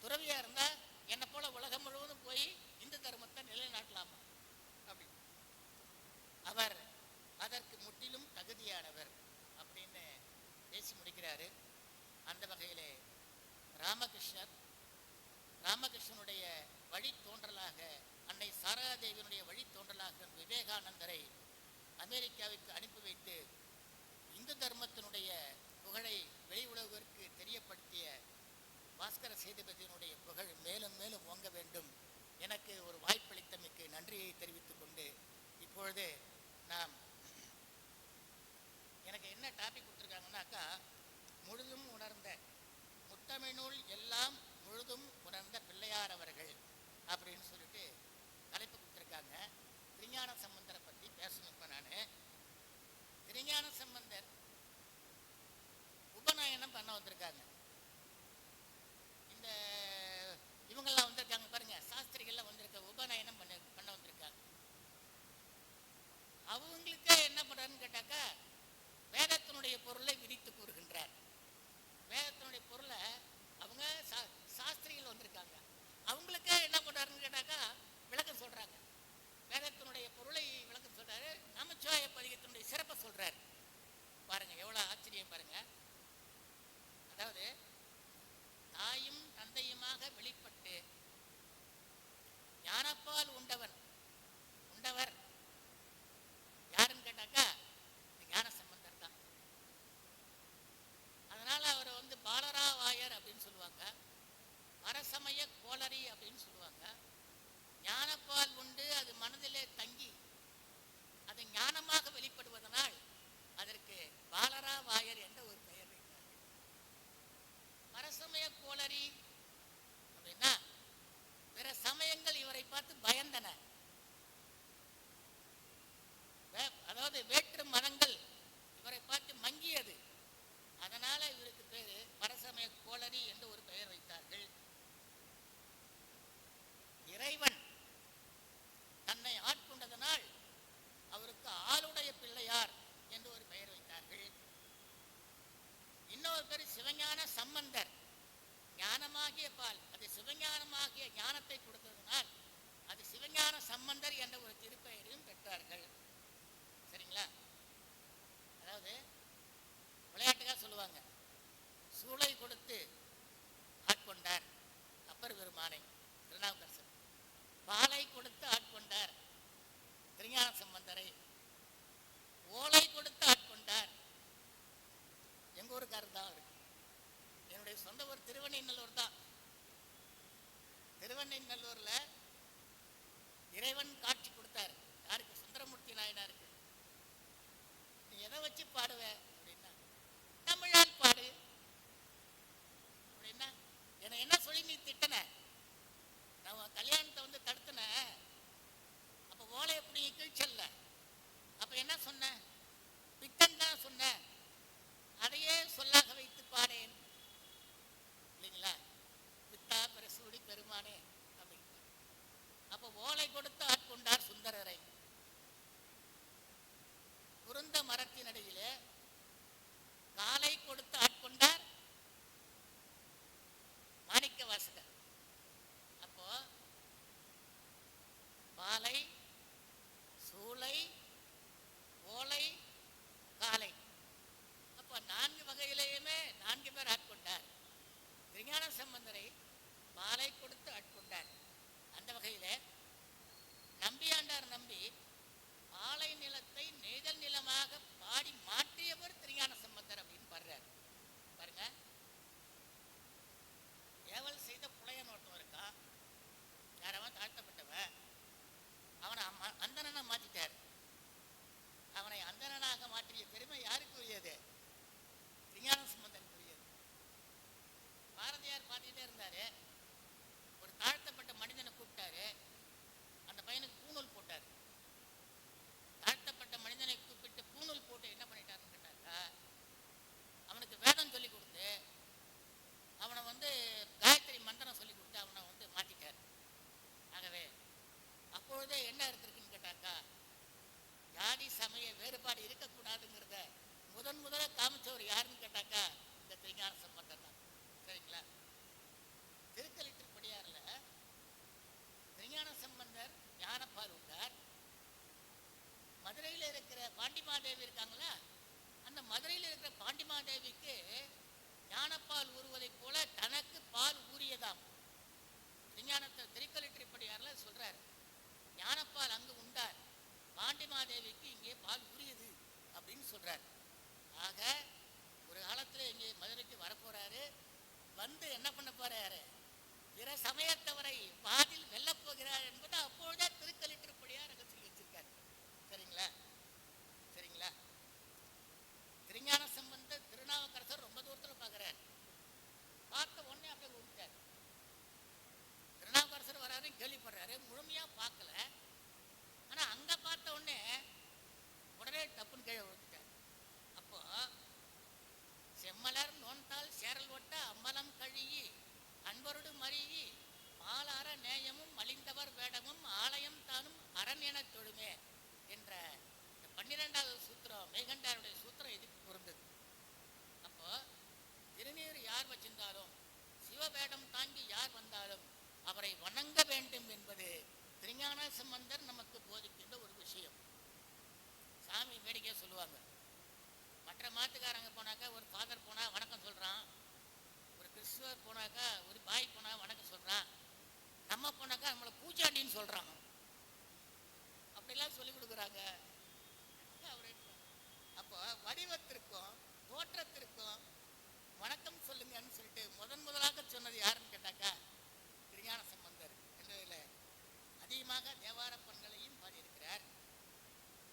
துறவியா இருந்தா என்னை போல உலகம் முழுவதும் போய் இந்து தர்மத்தை நிலைநாட்டலாமா அப்படி. அவர் அதற்கு முற்றிலும் தகுதியானவர் அப்படின்னு பேசி முடிக்கிறாரு. அந்த வகையிலே ராமகிருஷ்ணனுடைய வழி தோன்றலாக, அன்னை சாரதாதேவியினுடைய வழி தோன்றலாக விவேகானந்தரை அமெரிக்காவிற்கு அனுப்பி வைத்து இந்து தர்மத்தினுடைய புகழை வெளி உலகிற்கு தெரியப்படுத்திய பாஸ்கர சேதுபதியினுடைய புகழ் மேலும் மேலும் ஓங்க வேண்டும். எனக்கு ஒரு வாய்ப்பளித்தமைக்கு நன்றியை தெரிவித்துக் கொண்டு இப்பொழுது நாம் எனக்கு என்ன டாபிக் கொடுத்துருக்காங்கன்னாக்கா, முழுதும் உணர்ந்த முத்தமிழ்நூல் எல்லாம் முழுதும் உணர்ந்த பிள்ளையார் அவர்கள் அப்படின்னு சொல்லிட்டு தலைப்பு கொடுத்துருக்காங்க. திருஞான சம்பந்தரை பற்றி பேசணும். இப்போ நான் திருஞான சம்பந்தர் உபநயனம் பண்ண வந்திருக்காங்க. இந்த இவங்கெல்லாம் வந்திருக்காங்க பாருங்க, சாஸ்திரிகள்லாம் வந்திருக்க உபநயனம் பண்ண வந்திருக்காங்க. அவங்களுக்கே என்ன பண்றாருன்னு கேட்டாக்கா, வேதத்தினுடைய பொருளை பாடுவ அப்படின்னா, தமிழால் பாடு அப்படின்னா, என்ன சொல்லி நீ திட்டன? நான் கல்யாணத்தை தடுத்தன. அப்ப ஓலை எப்படி கிழிச்சல்ல? அப்ப என்ன சொன்ன? பித்தன் தான் சொன்ன. அதையே சொல்லாக வைத்து பாடேன் இல்லைங்களா? பித்தா பிரசூடி பெருமானே அப்படின்னு. அப்ப ஓலை கொடுத்து ஆட்கொண்டார் சுந்தரரை. குருந்த மரத்தினடியிலே காலை கொடுத்து ஆட்கொண்டார் மாணிக்க வாசகர். அப்போ பாலை, சூளை, ஓலை, காலை, அப்ப 4 வகையிலேயுமே 4 பேர் ஆட்கொண்டார். திருஞான சம்பந்தரை பாலை கொடுத்து ஆட்கொண்டார். அந்த வகையிலே நம்பியாண்டார் நம்பி பாலை நிலத்தை நெய்தல் நிலமாக பாடி மாற்றியவர் திருஞான சம்பந்தர் அப்படின்னு பாடுறார். பாருங்க, ஏவல் செய்த புலையன் ஒருத்தன் இருக்கான். யாரவன் தாழ்த்தப்பட்டவன். அவனை அந்தணனா மாத்திட்டார். அவனை அந்தணனாக மாற்றிய பெருமை யாருக்கு உரியது? திருஞான சம்பந்தருக்கு உரியது. பாரதியார் பாடிட்டே இருந்தாரு. ஒரு தாழ்த்தப்பட்ட மனிதனை கூப்பிட்டாரு. அந்த பையனுக்கு பூணூல் போட்டார். தாழ்த்தப்பட்ட மனிதனை கூப்பிட்டு பூணூல் போட்டு என்ன பண்ணிட்டாருன்னு கேட்டாக்கா, அவனுக்கு வேதம் சொல்லி கொடுத்து அவனை காயத்ரி மந்திரம் சொல்லி கொடுத்து அவனை மாத்திட்டார். ஆகவே அப்பொழுதே என்ன இருந்திருக்குன்னு கேட்டாக்கா, ஜாதி சமய வேறுபாடு இருக்கக்கூடாதுங்கிறத முதல்ல காமிச்சவர் யாருன்னு கேட்டாக்கா இந்த திருஞான சம்பந்தர் தான். சரிங்களா? திருக்கலித்திருப்படியாரில் திருஞான சம்பந்தர் ஞானப்பால் உண்டார். மதுரையில் இருக்கிற பாண்டிமாதேவி இருக்காங்களா, அந்த மதுரையில் இருக்கிற பாண்டிமாதேவிக்கு ஞானப்பால் ஊறுவதை போல தனக்கு பால் ஊறியதாம். திருஞானத்தை திருக்கலித்திருப்படியாரில் சொல்றார், ஞானப்பால் அங்கு உண்டார், பாண்டிமாதேவிக்கு இங்கே பால் ஊறியது அப்படின்னு சொல்றார். ஆக ஒரு காலத்துல இங்கே மதுரைக்கு வரப்போறாரு. என்ன பண்ண போறாரு? பிற சமயத்தவரை பாதில் வெல்ல போகிறார் என்பது அப்பொழுதே திருக்கலித்திருப்படியார் அங்க சொல்லி வச்சிருக்காரு. சரிங்களா? சரிங்களா? திருஞான சம்பந்தர் திருநாவுக்கரசர் ரொம்ப தூரத்துல பாக்குறாரு. பார்த்த உடனே அப்படியே விட்டார். திருநாவுக்கரசர் வராரு கேள்விப்படுறாரு, முழுமையா பார்க்கல. ஆனா அங்க பார்த்த உடனே டப்புன்னு கீழே விழுந்துட்டார். அப்போ செம்மலர் நோன்தால் சேரல் ஒட்ட அம்மலம் கழியி அன்பருடு மறியி மாலார நேயமும் மலிந்தவர் வேடமும் ஆலயம் தானும் அரண் என தொழுமே என்ற 12வது சூத்திரம் மேகண்டாருடைய சூத்திரம் இதுக்கு பொருந்தது. அப்போ திருநீர் யார் வச்சிருந்தாலும், சிவவேடம் தாங்கி யார் வந்தாலும் அவரை வணங்க வேண்டும் என்பது திருஞான சம்பந்தர் நமக்கு போதிக்கின்ற ஒரு விஷயம். சாமி வேடிக்கையா சொல்லுவாங்க. மற்ற மாத்துக்காரங்க போனாக்கா ஒரு ஃபாதர் போனா வணக்கம் சொல்றான், ஒரு கிறிஸ்துவர் போனாக்கா ஒரு பாய் போனா வணக்கம் சொல்றான், நம்ம போனாக்கா நம்மளை பூச்சாண்டின்னு சொல்றான். அப்படிலாம் சொல்லி கொடுக்குறாங்க. அப்போ வடிவத்திற்கும் தோற்றத்திற்கும் வணக்கம் சொல்லுங்கன்னு சொல்லிட்டு முதலாக சொன்னது யாருன்னு கேட்டாக்கா திருஞான சம்பந்தர் என்பதில் அதிகமாக தேவார பண்களையும் பாடியிருக்கிறார்.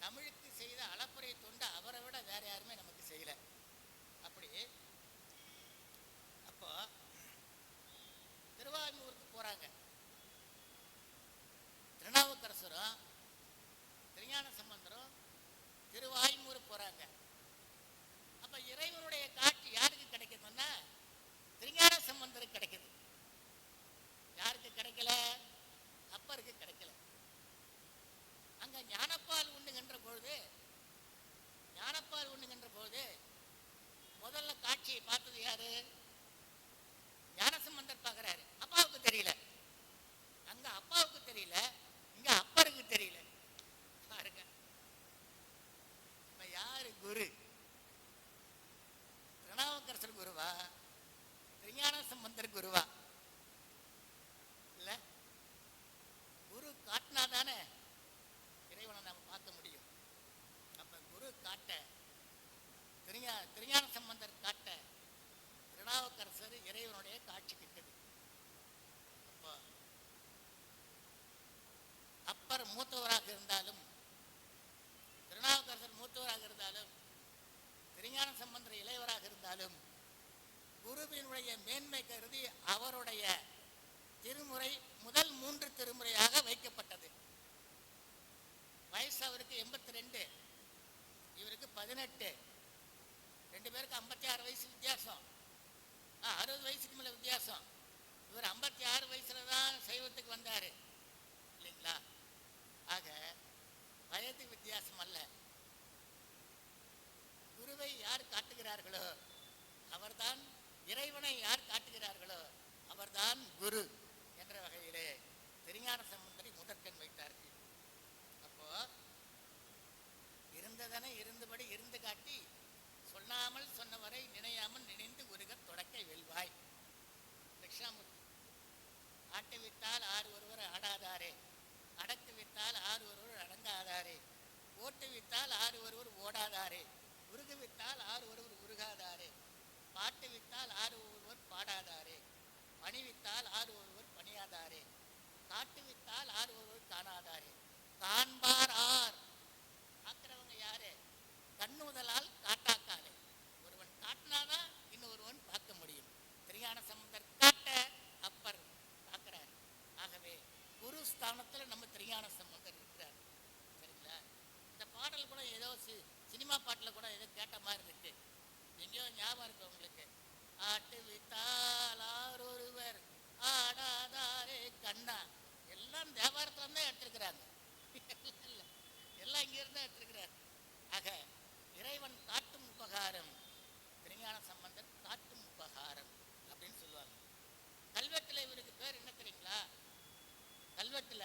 தமிழுக்கு செய்த அளப்புரை தொண்டு அவரை விட வேற யாருமே நமக்கு செய்யல. அப்படி அப்போ திருவாரூருக்கு போறாங்க. திருநாவுக்கரசரும் திருஞான சம்பந்தரும் திருவாய்மூர் போறாங்க. அப்ப இறைவனுடைய காட்சி யாருக்கு கிடைக்குதுன்னா திருஞான சம்பந்தருக்கு கிடைக்குது. யாருக்கு கிடைக்கல? அப்பருக்கு கிடைக்கல. அங்க ஞானப்பால் உண்ணுகின்ற பொழுது முதல்ல காட்சியை பார்த்தது யாரு? ஞானசம்பந்தர் பார்க்கிறாரு. அப்பாவுக்கு தெரியல. அங்க அப்பாவுக்கு தெரியல, இங்க அப்பருக்கு தெரியல. பாருங்க, யாரு குரு? திருநாவுக்கரசர் குருவா, திருஞான சம்பந்தர் குருவா? இல்ல, குரு காட்டினாதானே இறைவனை நாம பார்க்க முடியும். அப்ப குரு காட்ட, திருஞான சம்பந்தர் காட்ட, திருநாவுக்கரசர் இறைவனுடைய காட்சி கிட்டது. அப்போ அப்பர் மூத்தவராக இருந்தாலும், திருநாவுக்கரசர் மூத்தவராக இருந்தாலும், பார்த்தாலும் குருவினுடைய மேன்மை கருதி அவருடைய திருமுறை முதல் 3 திருமுறையாக வைக்கப்பட்டது. வயசு அவருக்கு 82, இவருக்கு 18, 2 பேருக்கு 56 வயசு வித்தியாசம், 60 வயசுக்கு மேல வித்தியாசம். இவர் 56 வயசுல தான் சைவத்துக்கு வந்தாரு இல்லைங்களா? ஆக வயது வித்தியாசம் அல்ல. குருவை யார் காட்டுகிறார்களோ அவர்தான், இறைவனை யார் காட்டுகிறார்களோ அவர்தான் குரு என்ற வகையிலே திருஞான சம்பந்தரை முதற்கண் வைத்தார்கள். அப்போ இருந்ததனை இருந்தபடி இருந்து காட்டி சொல்லாமல் சொன்னவரை நினையாமல் நினைந்து உருக தொடக்க வெல்வாய். தட்சிணாமூர்த்தி ஆட்டு வித்தால் ஆறு ஒருவர் ஆடாதாரே, அடக்கு வித்தால் ஆறு ஒருவர் அடங்காதாரே, ஓட்டு வித்தால் ஆறு ஒருவர் ஓடாதாரே, உருகு வித்தால் ஆறு ஒருவர் உருகாதாரே, பாட்டு வித்தால் ஆறு ஒருவர் பாடாதாரே, பணி வித்தால் ஆறு ஒருவர் பணியாதாரே, காட்டு வித்தால் ஆறு ஒருவர் காணாதாரே, காண்பார் ஆர். பார்க்கிறவங்க யாரு? கண்ணுதலால் காட்டாக்காலே. ஒருவன் காட்டினாதான் இன்னொருவன் பார்க்க முடியும். திருஞான சம்பந்தர் காட்ட அப்பர் பார்க்கிறார். ஆகவே குரு ஸ்தானத்துல நம்ம திருஞான சம்பந்தர் இருக்கிறார். சரிங்களா? இந்த பாடல் கூட ஏதோ சினிமா பாட்டுல கூட ஏதோ கேட்ட மாதிரி இருக்கு. எங்கேயோ ஞாபகம் இருக்கு உங்களுக்கு. ஆட்டு வித்தால் ஆரொருவர் ஆடாதாரே கண்ணா. எல்லாம் தேவாரத்துல தான் எடுத்திருக்கிறாங்க, எல்லாம் இங்க இருந்தா எடுத்திருக்கிறார். ஆக இறைவன் காட்டும் உபகாரம், திருஞான சம்பந்தர் காட்டும் உபகாரம் அப்படின்னு சொல்லுவாங்க. கல்வெட்டுல இவருக்கு பேர் என்ன தெரியுங்களா? கல்வெட்டுல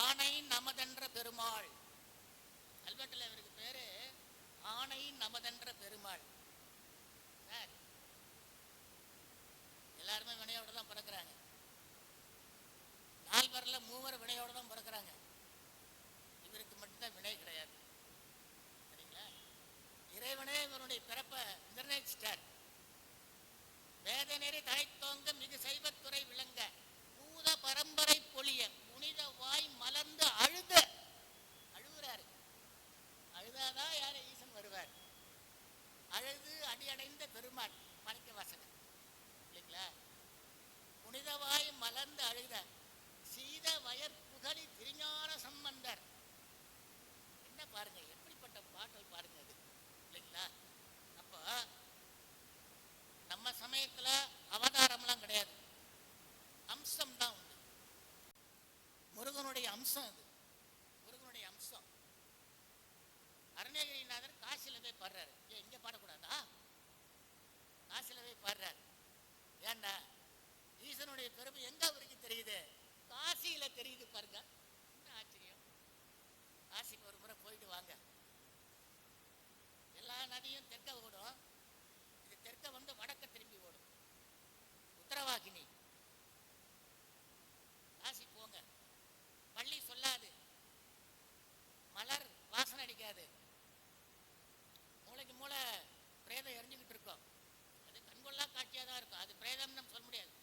ஆணை நமதென்ற பெருமாள். கல்வெட்டுல இவருக்கு பேரு ஆணை நமதென்ற பெருமாள். சார் எல்லாருமே வினையோட தான் பிறக்கிறாங்க. 4 பேர்ல 3 வினையோட தான் பிறக்கிறாங்க. இவருக்கு மட்டும்தான் வினை கிடையாது. சரிங்களா? இறைவனே இவருடைய பிறப்பை நிர்ணயிச்சிட்டார். வேத நெறி தழைத்தோங்க மிகு சைவத்துறை விளங்க பூத பரம்பரை பொழிய புனித வாய் மலர்ந்து அழுகிறாரு. அழுதாதான் யாரு? ஈசன் வருவார். அழுது அடியடைந்த பெருமாள் மாணிக்க வாசகர் இல்லைங்களா? புனிதவாய் மலர்ந்து அழுத சீத வயற் புகழி திருஞான சம்பந்தர். என்ன பாருங்க, எப்படிப்பட்ட பாட்டல் பாருங்க அது இல்லைங்களா? அப்போ நம்ம சமயத்துல அவதாரம்லாம் கிடையாது, அம்சம் தான் உண்டு. முருகனுடைய அம்சம் அது, முருகனுடைய அம்சம். அருணகிரிநாதர் காசில போய் பாடுறாரு. ஏன் இங்க பாடக்கூடாதா? காசில போய் பாடுறாரு. ஏண்டா ஈசனுடைய பெருமை எங்க அவருக்கு தெரியுது? காசியில தெரியுது பாருங்க. என்ன ஆச்சரியம்! காசிக்கு ஒரு முறை போயிட்டு வாங்க. எல்லா நதியும் தெற்க ஓடும், இது தெற்க வந்து வடக்க திரும்பி ஓடும். உத்தரவாகினி. காசி போங்க, பள்ளி சொல்லாது, மலர் வாசனை அடிக்காது, மூளைக்கு மூளை பிரேதம் எரிஞ்சுக்கிட்டு இருக்கும். அது கண்கொள்ளா காட்சியா தான் இருக்கும். அது பிரேதம் நம்ம சொல்ல முடியாது.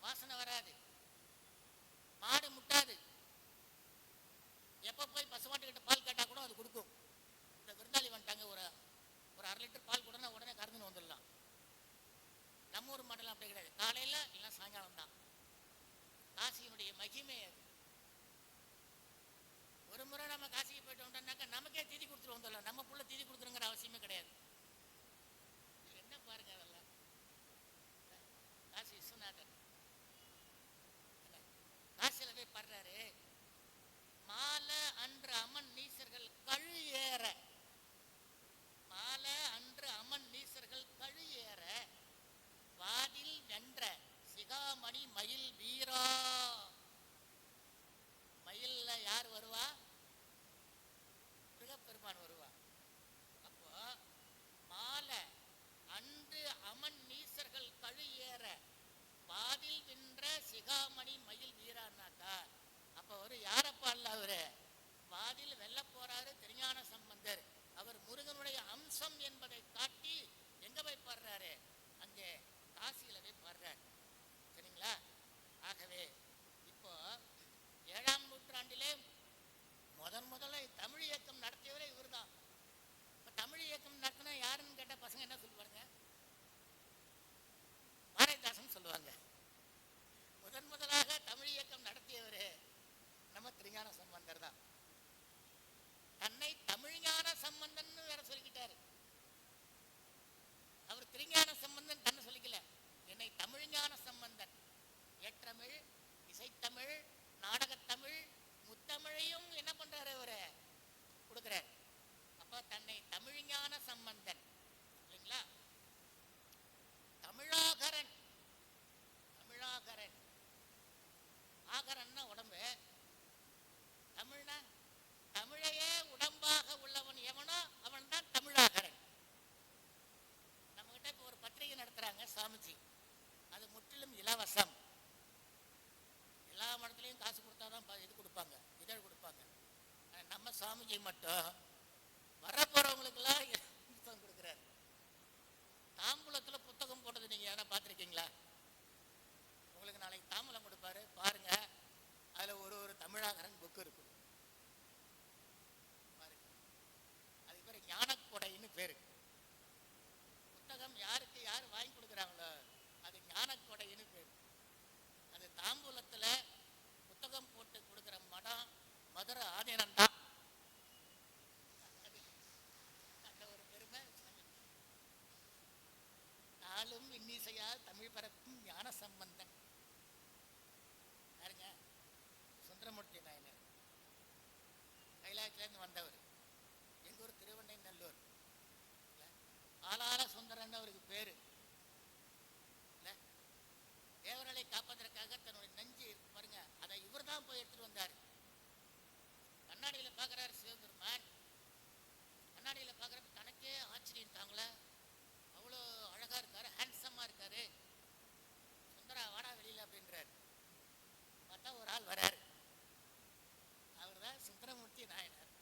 வாசனை வராது, மாடு முட்டாது. எப்ப போய் பசுமாட்டுக்கிட்ட பால் கேட்டா கூட அது கொடுக்கும். இந்த விருந்தாளி வந்துட்டாங்க, ஒரு 1/2 லிட்டர் பால் கொடுனா உடனே கறந்துன்னு வந்துடலாம். நம்ம ஊர் மாடெல்லாம் அப்படி கிடையாது. காலையில இல்லை சாயங்காலம் தான். காசியினுடைய மகிமை அது. ஒரு முறை நம்ம காசிக்கு போயிட்டு வந்தோம்னாக்கா நமக்கே தீதி கொடுத்துட்டு வந்துடலாம். நம்ம புள்ள தீதி கொடுத்துருங்கிற அவசியமே கிடையாது. என்ன பாருங்க அதெல்லாம். காசி விஸ்வநாதர் காசியில போய் பாடுறாரு. மாலை அன்று அமன் நீசர்கள் கழு ஏற, மாலை அன்று அமன் நீசர்கள் கழு ஏற வாதில் வென்ற சிகாமணி மயில் வீரா. மயில்ல யார் வருவா? முருகப்பெருமான் வருவா. அப்போ மாலை அன்று அமன் நீசர்கள் கழு ஏற வாதில் வென்ற சிகாமணி மயில் வீரான்னாக்கா அப்ப அவரு யாரப்பா இல்ல? அவரு வாதில் வெல்ல போறாரு திருஞான சம்பந்தர். அவர் முருகனுடைய அம்சம் என்பதை காட்டி எங்க போய் பாடுறாரு? அங்கே காசியில போய் பாடுறாரு. சரிங்களா? ஆகவே இப்போ 7ஆம் நூற்றாண்டிலே முதல்ல தமிழ் இயக்கம் நடத்தியவரே இவர் தான். இப்ப தமிழ் இயக்கம் நடத்தினா யாருன்னு கேட்ட பசங்க என்ன சம்பந்தன் இல்லைங்களா? தமிழாகரன், தமிழாகரன், ஆகரன்னா உடம்பு, தமிழ்னா தமிழையே உடம்பாக உள்ளவன் எவனோ அவன் தான் தமிழாகரன். நம்ம கிட்ட இப்போ ஒரு பத்திரிகை நடத்துறாங்க சாமிஜி, அது முற்றிலும் இலவசம். எல்லா மடத்துலையும் காசு கொடுத்தாதான் இது கொடுப்பாங்க, இதழ் கொடுப்பாங்க. நம்ம சாமிஜி மட்டும் வரப்போறவங்களுக்கெல்லாம் புத்தகம் கொடுக்குறாரு. தாம்பூலத்தில் புத்தகம் போட்டது நீங்க யாரா பார்த்துருக்கீங்களா? உங்களுக்கு நாளைக்கு தாம்பூலம் கொடுப்பாரு பாருங்க, அதுல ஒரு தமிழாகரன் புக்கு இருக்கும் பாருங்க. அதுக்கு பேரு ஞானக்கொடைன்னு பேரு. புத்தகம் யாருக்கு யார் வாங்கி கொடுக்குறாங்களோ அது ஞானக்கொடைன்னு பேரு. அது தாம்பூலத்துல புத்தகம் போட்டு கொடுக்குற மடம் மதுரை ஆதீனம் தான். அந்த ஒரு பெருமை. நாளும் இன்னிசையால் தமிழ் பரப்பும் ஞான சம்பந்தன் யாருங்க? சுந்தரமூர்த்தி நாயனர். கைலாயத்திலேருந்து வந்தவர். எங்க ஊர் திருவண்ணைநல்லூர். ஆளாள சுந்தரன் அவருக்கு பேரு. தேவர்களை காப்பதற்காக தன்னுடைய நெஞ்சு பாருங்க, அதை இவர் தான் போய் எடுத்துட்டு வந்தார். கண்ணாடியில பாக்குறாரு சிவபெருமான். கண்ணாடியில பாக்குறப்ப தனக்கே ஆச்சரியம் தாங்கள, அவ்வளோ அழகா இருக்காரு, ஹேண்ட்ஸமா இருக்காரு. சுந்தரா வாடா வெளியில அப்படின்றாரு. பார்த்தா ஒரு ஆள் வராரு. அவர் தான் சுந்தரமூர்த்தி நாயனார்.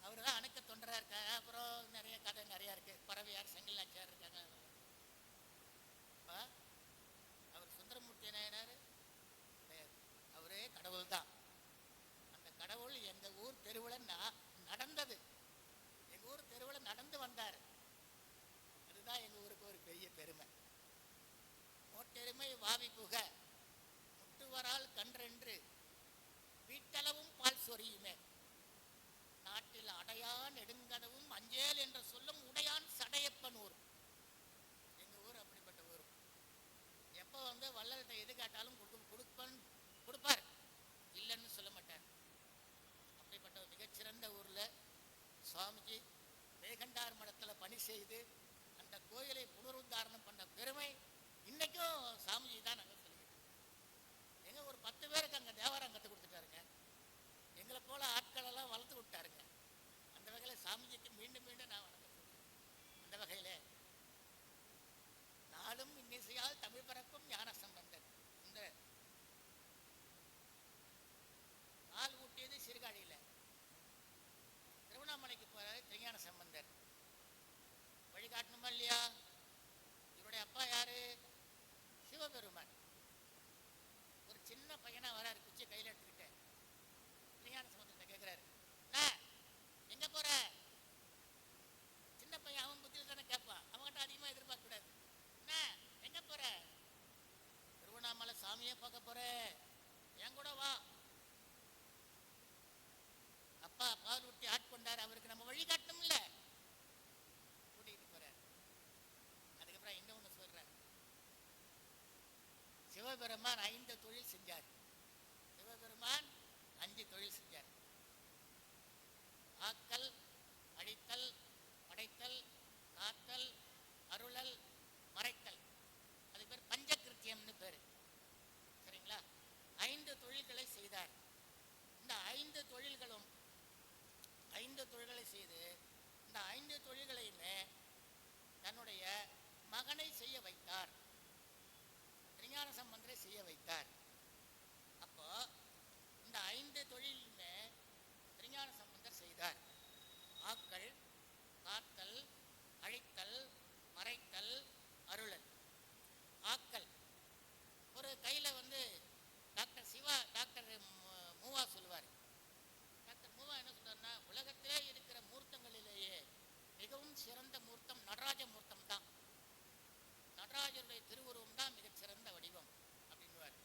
அவர் தான் அணைக்க தொண்டரா இருக்காரு. அப்புறம் நிறைய கதை நிறைய இருக்கு. பறவையார், செங்கல்லாச்சார் இருக்காங்க. அவர் சுந்தரமூர்த்தி நாயனார் அவரே கடவுள் தான். அந்த கடவுள் எங்க ஊர் தெருவில் நடந்தது. எங்க ஊர் தெருவில் நடந்து வந்தார். அதுதான் எங்க ஊருக்கு ஒரு பெரிய பெருமை. மோட்டெருமை வாவி புக முட்டுவரால் கன்றென்று வீட்டளவும் பால் சொரியுமே, நாட்டில் அடையான் நெடுங்கதவும் அஞ்சேல் என்ற சொல்லும் உடையான் சடையப்பனூர். எங்க ஊர் அப்படிப்பட்ட ஊர். எப்போ வள்ளல்கிட்ட எது கேட்டாலும் கொடுப்பார், இல்லைன்னு சொல்ல மாட்டார். அப்படிப்பட்ட மிகச்சிறந்த ஊர்ல சுவாமிஜி மேகண்டார் மடத்துல பணி செய்து அந்த கோயிலை புனருத்தாரணம் பண்ண பெருமை இன்னைக்கும் சாமிஜி தான். நாங்கள் சொல்லிக்கிட்டு எங்க ஒரு 10 பேருக்கு அங்க தேவாரம் கற்றுக் கொடுத்துட்டாருங்க. எங்களை போல ஆட்கள் எல்லாம் வளர்த்து விட்டாருங்க. அந்த வகையில சாமிஜிக்கு மீண்டும் மீண்டும் நான் வணக்கம் சொல்றேன். அந்த வகையில நாளும் இன்னிசையால் தமிழ் பரப்பும் ஞான சம்பந்தன். இந்த பால் ஊட்டியது சிறுகாழியில. திருவண்ணாமலைக்கு போற திருஞான சம்பந்தர் வழிகாட்டணுமா இல்லையா? இவருடைய அப்பா யாரு? சிவபெருமான். ஒரு சின்ன பையனா வராரு, குச்சி கையில எடுத்துக்கிட்டு. திருஞான சம்பந்தத்தை கேட்கிறாரு, எங்க போற? சின்ன பையன், அவன் புத்தியில் தானே கேட்பான். அவன்கிட்ட அதிகமா எதிர்பார்க்க கூடாது. எங்க போற? திருவண்ணாமலை சாமியை பார்க்க போற, என் கூட வா. அப்பா பால் ஊட்டி ஆட்கொண்டாரு, அவருக்கு நம்ம வழிகாட்டணும் இல்ல, கூட்டிட்டு போறாரு. அதுக்கப்புறம் இன்னொன்னு சொல்றாரு, சிவபெருமான் 5 தொழில் செஞ்சார். சிவபெருமான் 5 தொழில் செஞ்சார். ஆக்கல், அழித்தல், படைத்தல், காத்தல், அருளல், மறைத்தல். அது பேர் பஞ்சகிருத்தியம்னு பேரு. சரிங்களா? 5 தொழில்களை செய்தார். இந்த 5 தொழில்களும் 5 தொழில்களை செய்து இந்த 5 தொழில்களையுமே தன்னுடைய மகனை செய்ய வைத்தார். திருஞான சம்பந்தரை செய்ய வைத்தார். அப்போ இந்த 5 தொழிலுமே திருஞான சம்பந்தர் செய்தார். ஆக்கல், காத்தல், அழித்தல், மறைத்தல், அருளல். ஆக்கல், ஒரு கையில டாக்டர் சிவா, டாக்டர் மூவா சொல்லுவார். டாக்டர் மூவா என்ன சொல்றாருன்னா, உலகத்திலே இருக்கிற மூர்த்தங்களிலேயே மிகவும் சிறந்த மூர்த்தம் நடராஜ மூர்த்தம் தான். நடராஜருடைய திருவுருவம் தான் மிகச்சிறந்த வடிவம் அப்படின்னுவார்.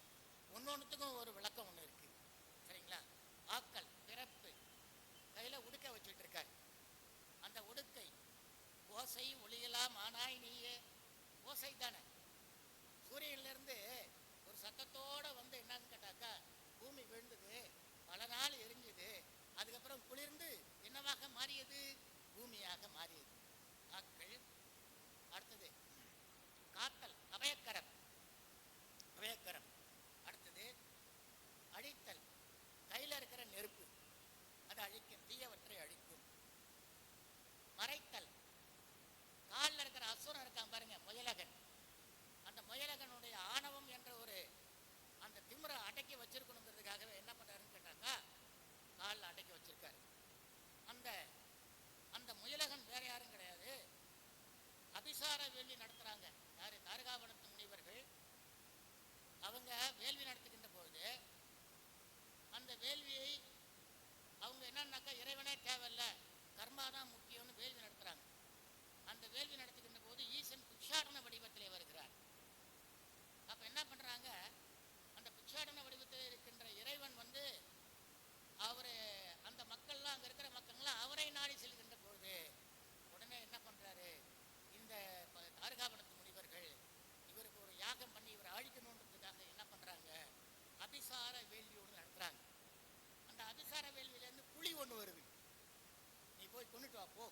வா போ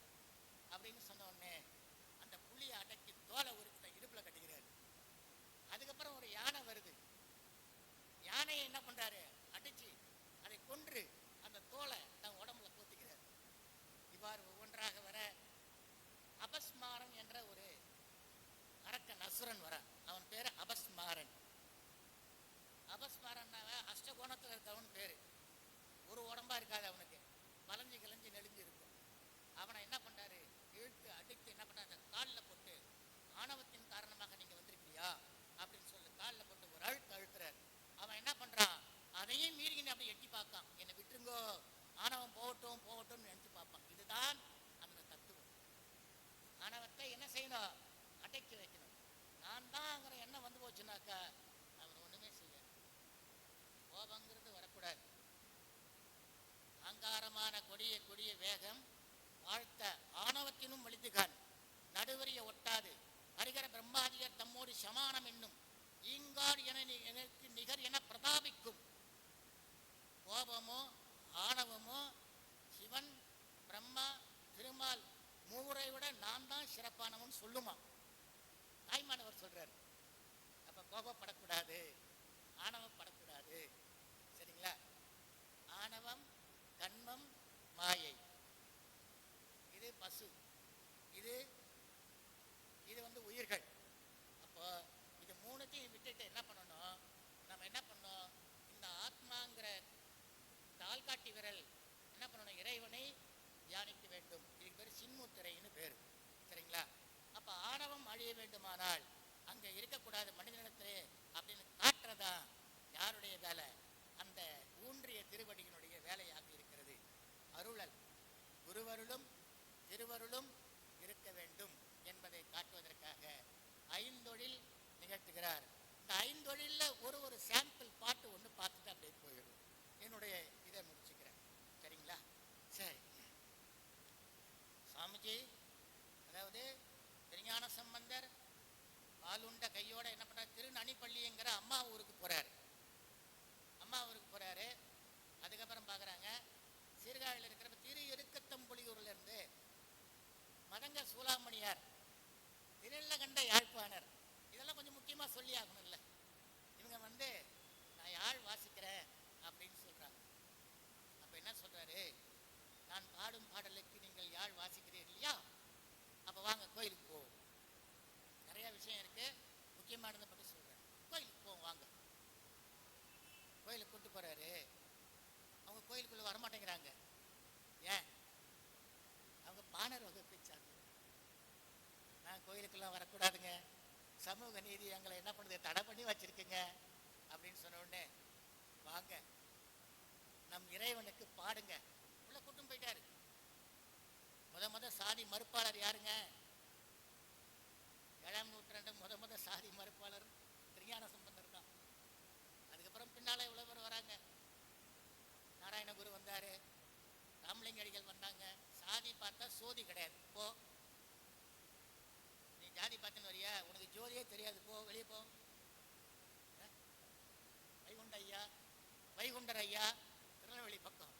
அப்படின்னு சொன்ன உடனே அந்த புலியை அடக்கி தோலை ஒரு இடுப்புல கட்டிக்கிறாரு. அதுக்கப்புறம் ஒரு யானை வருது. யானையை என்ன பண்றாரு, அடிச்சு அதை கொன்று அந்த தோலை தன் உடம்புல போத்திக்கிறார். இவ்வாறு ஒவ்வொன்றாக வர அபஸ்மாரன் என்ற ஒரு அரக்கன் அசுரன் வர, அவன் பேரு அபஸ்மாரன். அபஸ்மாரன்னாவ அஷ்டகோணத்துல இருக்கவன் பேரு. ஒரு உடம்பா இருக்காது அவனுக்கு, வளைஞ்சு கிளஞ்சி நெளிஞ்சு இருக்கும். அவனை என்ன பண்றாரு, இழுத்து அடித்து என்ன பண்றாரு, காலில் போட்டு ஆணவத்தின் காரணமாக நீங்க வந்திருக்கிறியா அப்படின்னு சொல்லி காலில் போட்டு ஒரு அழுத்து அழுத்துறாரு. அவன் என்ன பண்றான், அதையும் மீறிக்கின்னு அப்படி எட்டி பார்க்கான், என்னை விட்டுருங்கோ, ஆணவம் போகட்டும் போகட்டும்னு நினைச்சு பார்ப்பான். இதுதான் அந்த தத்துவம். ஆணவத்தை என்ன செய்யணும், அடக்கி வைக்கணும். நான் தான்ங்கிற எண்ணம் வந்து போச்சுனாக்கா அவன் ஒண்ணுமே செய்ய, கோபங்கிறது வரக்கூடாது. அங்காரமான கொடிய கொடிய வேகம் வாழ்த்த ஆணவத்தினும் வலிதுகான் நடுவரிய ஒட்டாது ஹரிகர பிரம்மாதியர் தம்மோடு சமானம் என்னும் ஈங்கார் என எனக்கு நிகர் என பிரதாபிக்கும். கோபமோ ஆணவமோ சிவன் பிரம்மா திருமால் மூவரை விட நான் தான் சிறப்பானவன் சொல்லுமா தாய்மானவர் சொல்றாரு. அப்ப கோபப்படக்கூடாது, ஆணவப்படக்கூடாது. சரிங்களா? ஆணவம் கண்மம் மாயை, இது பசு, இது இது வந்து உயிர்கள். அப்போ இது மூணுத்தையும் விட்டுட்டு என்ன பண்ணணும், நம்ம என்ன பண்ணோம், இந்த ஆத்மாங்கிற தாள்காட்டி விரல் என்ன பண்ணணும், இறைவனை தியானிக்க வேண்டும். இதுக்கு பேர் சின்முத்திரைன்னு பேரு. சரிங்களா? அப்ப ஆணவம் அழிய வேண்டுமானால் அங்க இருக்கக்கூடாது மனிதனிடத்திலே அப்படின்னு காட்டுறதா யாருடைய வேலை, அந்த ஊன்றிய திருவடியினுடைய வேலையாக இருக்கிறது. அருளல் குருவருளும் திருவருளும் இருக்க வேண்டும் என்பதை காட்டுவதற்காக ஐந்தொழில் நிகழ்த்துகிறார். இந்த ஐந்தொழில்ல ஒரு சாம்பிள் பாட்டு ஒன்று பார்த்துட்டு அப்படியே போயிடும். என்னுடைய இதை முடிச்சுக்கிறேன். சரிங்களா? சரி சாமிஜி, அதாவது திருஞான சம்பந்தர் பாலுண்ட கையோட என்ன பண்றாரு, திருநனிப்பள்ளிங்கிற அம்மா ஊருக்கு போறாரு. அம்மா ஊருக்கு போறாரு. அதுக்கப்புறம் பாக்குறாங்க சீர்காழியில் இருக்கிற திரு எருக்கத்தம்புலியூர்ல இருந்து மதங்க சூளாமணியார், திருநீலகண்ட யாழ்ப்பாணர், இதெல்லாம் கொஞ்சம் முக்கியமா சொல்லி ஆகணும்ல. இவங்க வந்து நான் யாழ் வாசிக்கிறேன் அப்படின்னு சொல்றாங்க. அப்ப என்ன சொல்றாரு, நான் பாடும் பாடலுக்கு நீங்கள் யாழ் வாசிக்கிறீர்கள் இல்லையா, அப்ப வாங்க கோயிலுக்கு போவோம். நிறைய விஷயம் இருக்கு, முக்கியமானதை பற்றி சொல்றேன். கோயிலுக்கு போவோம் வாங்க. கோயிலுக்கு கூட்டு போறாரு. அவங்க கோயிலுக்குள்ள வரமாட்டேங்கிறாங்க. ஏன்? அவங்க பாணர் வகுப்பை சார்ந்தவங்க. நான் கோயிலுக்கெல்லாம் வரக்கூடாதுங்க, சமூக நீதி எங்களை என்ன பண்ணுது தடை பண்ணி வச்சிருக்குங்க அப்படின்னு சொன்ன உடனே வாங்க நம் இறைவனுக்கு பாடுங்க. உள்ள கூட்டும் போயிட்டாரு. முத சாதி மறுப்பாளர் யாருங்க? 7ஆம் நூற்றாண்டு முத சாதி மறுப்பாளர் திருஞான சம்பந்தர் தான். அதுக்கப்புறம் பின்னால இவ்வளவு பேர் வராங்க. நாராயணகுரு வந்தாரு, ராமலிங்க அடிகள் வந்தாங்க. சாதி பார்த்தா சோதி கிடையாது, போ நீ ஜாதி பார்த்துன்னு வரியா, உனக்கு ஜோதியே தெரியாது, போ வெளியே போ. வைகுண்ட ஐயா, வைகுண்டர் ஐயா திருநெல்வேலி பக்கம்,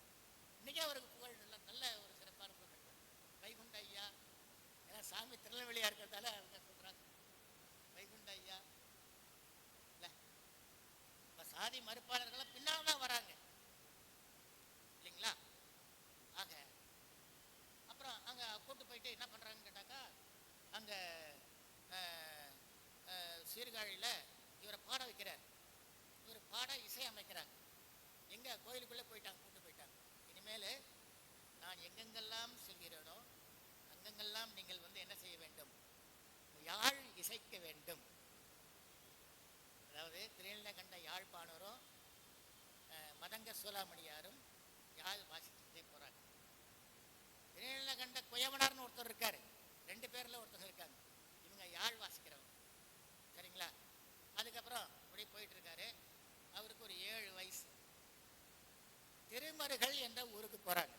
இன்னைக்கே அவருக்கு புகழ் நல்ல ஒரு சிறப்பான புகழ் கிடைக்கும். வைகுண்ட ஐயா, ஏன்னா சாமி திருநெல்வேலியா இருக்கிறதால அவங்க சொல்றாங்க வைகுண்ட ஐயா. இல்ல இப்ப சாதி மறுப்பாளர்கள் பின்னால் தான் வராங்க இல்லைங்களா? ஆக அப்புறம் அங்க கூட்டு போயிட்டு என்ன பண்றாங்கன்னு கேட்டாக்கா, அங்க சீர்காழியில இவரை பாட வைக்கிறார். இவர் பாட இசை அமைக்கிறாங்க. எங்க கோயிலுக்குள்ள போயிட்டாங்க, கூட்டு போயிட்டாங்க. இனிமேல் நான் எங்கெங்கெல்லாம் செல்கிறேனோ அங்கெங்கெல்லாம் நீங்கள் வந்து என்ன செய்ய வேண்டும், யாழ் இசைக்க வேண்டும். அதாவது திருநீலகண்ட யாழ்ப்பாணரும் மதங்க சூளாமணியாரும் யாழ் வாசிச்சுட்டே போறாங்க. திருநீலகண்ட குயவனார்னு ஒருத்தர் இருக்காரு, 2 பேர்ல ஒருத்தர் இருக்காங்க. இவங்க யாழ் வாசிக்கிறவங்க. சரிங்களா? அதுக்கப்புறம் இப்படி போயிட்டு இருக்காரு. அவருக்கு ஒரு 7 வயசு. திருமருகள் என்ற ஊருக்கு போறாங்க.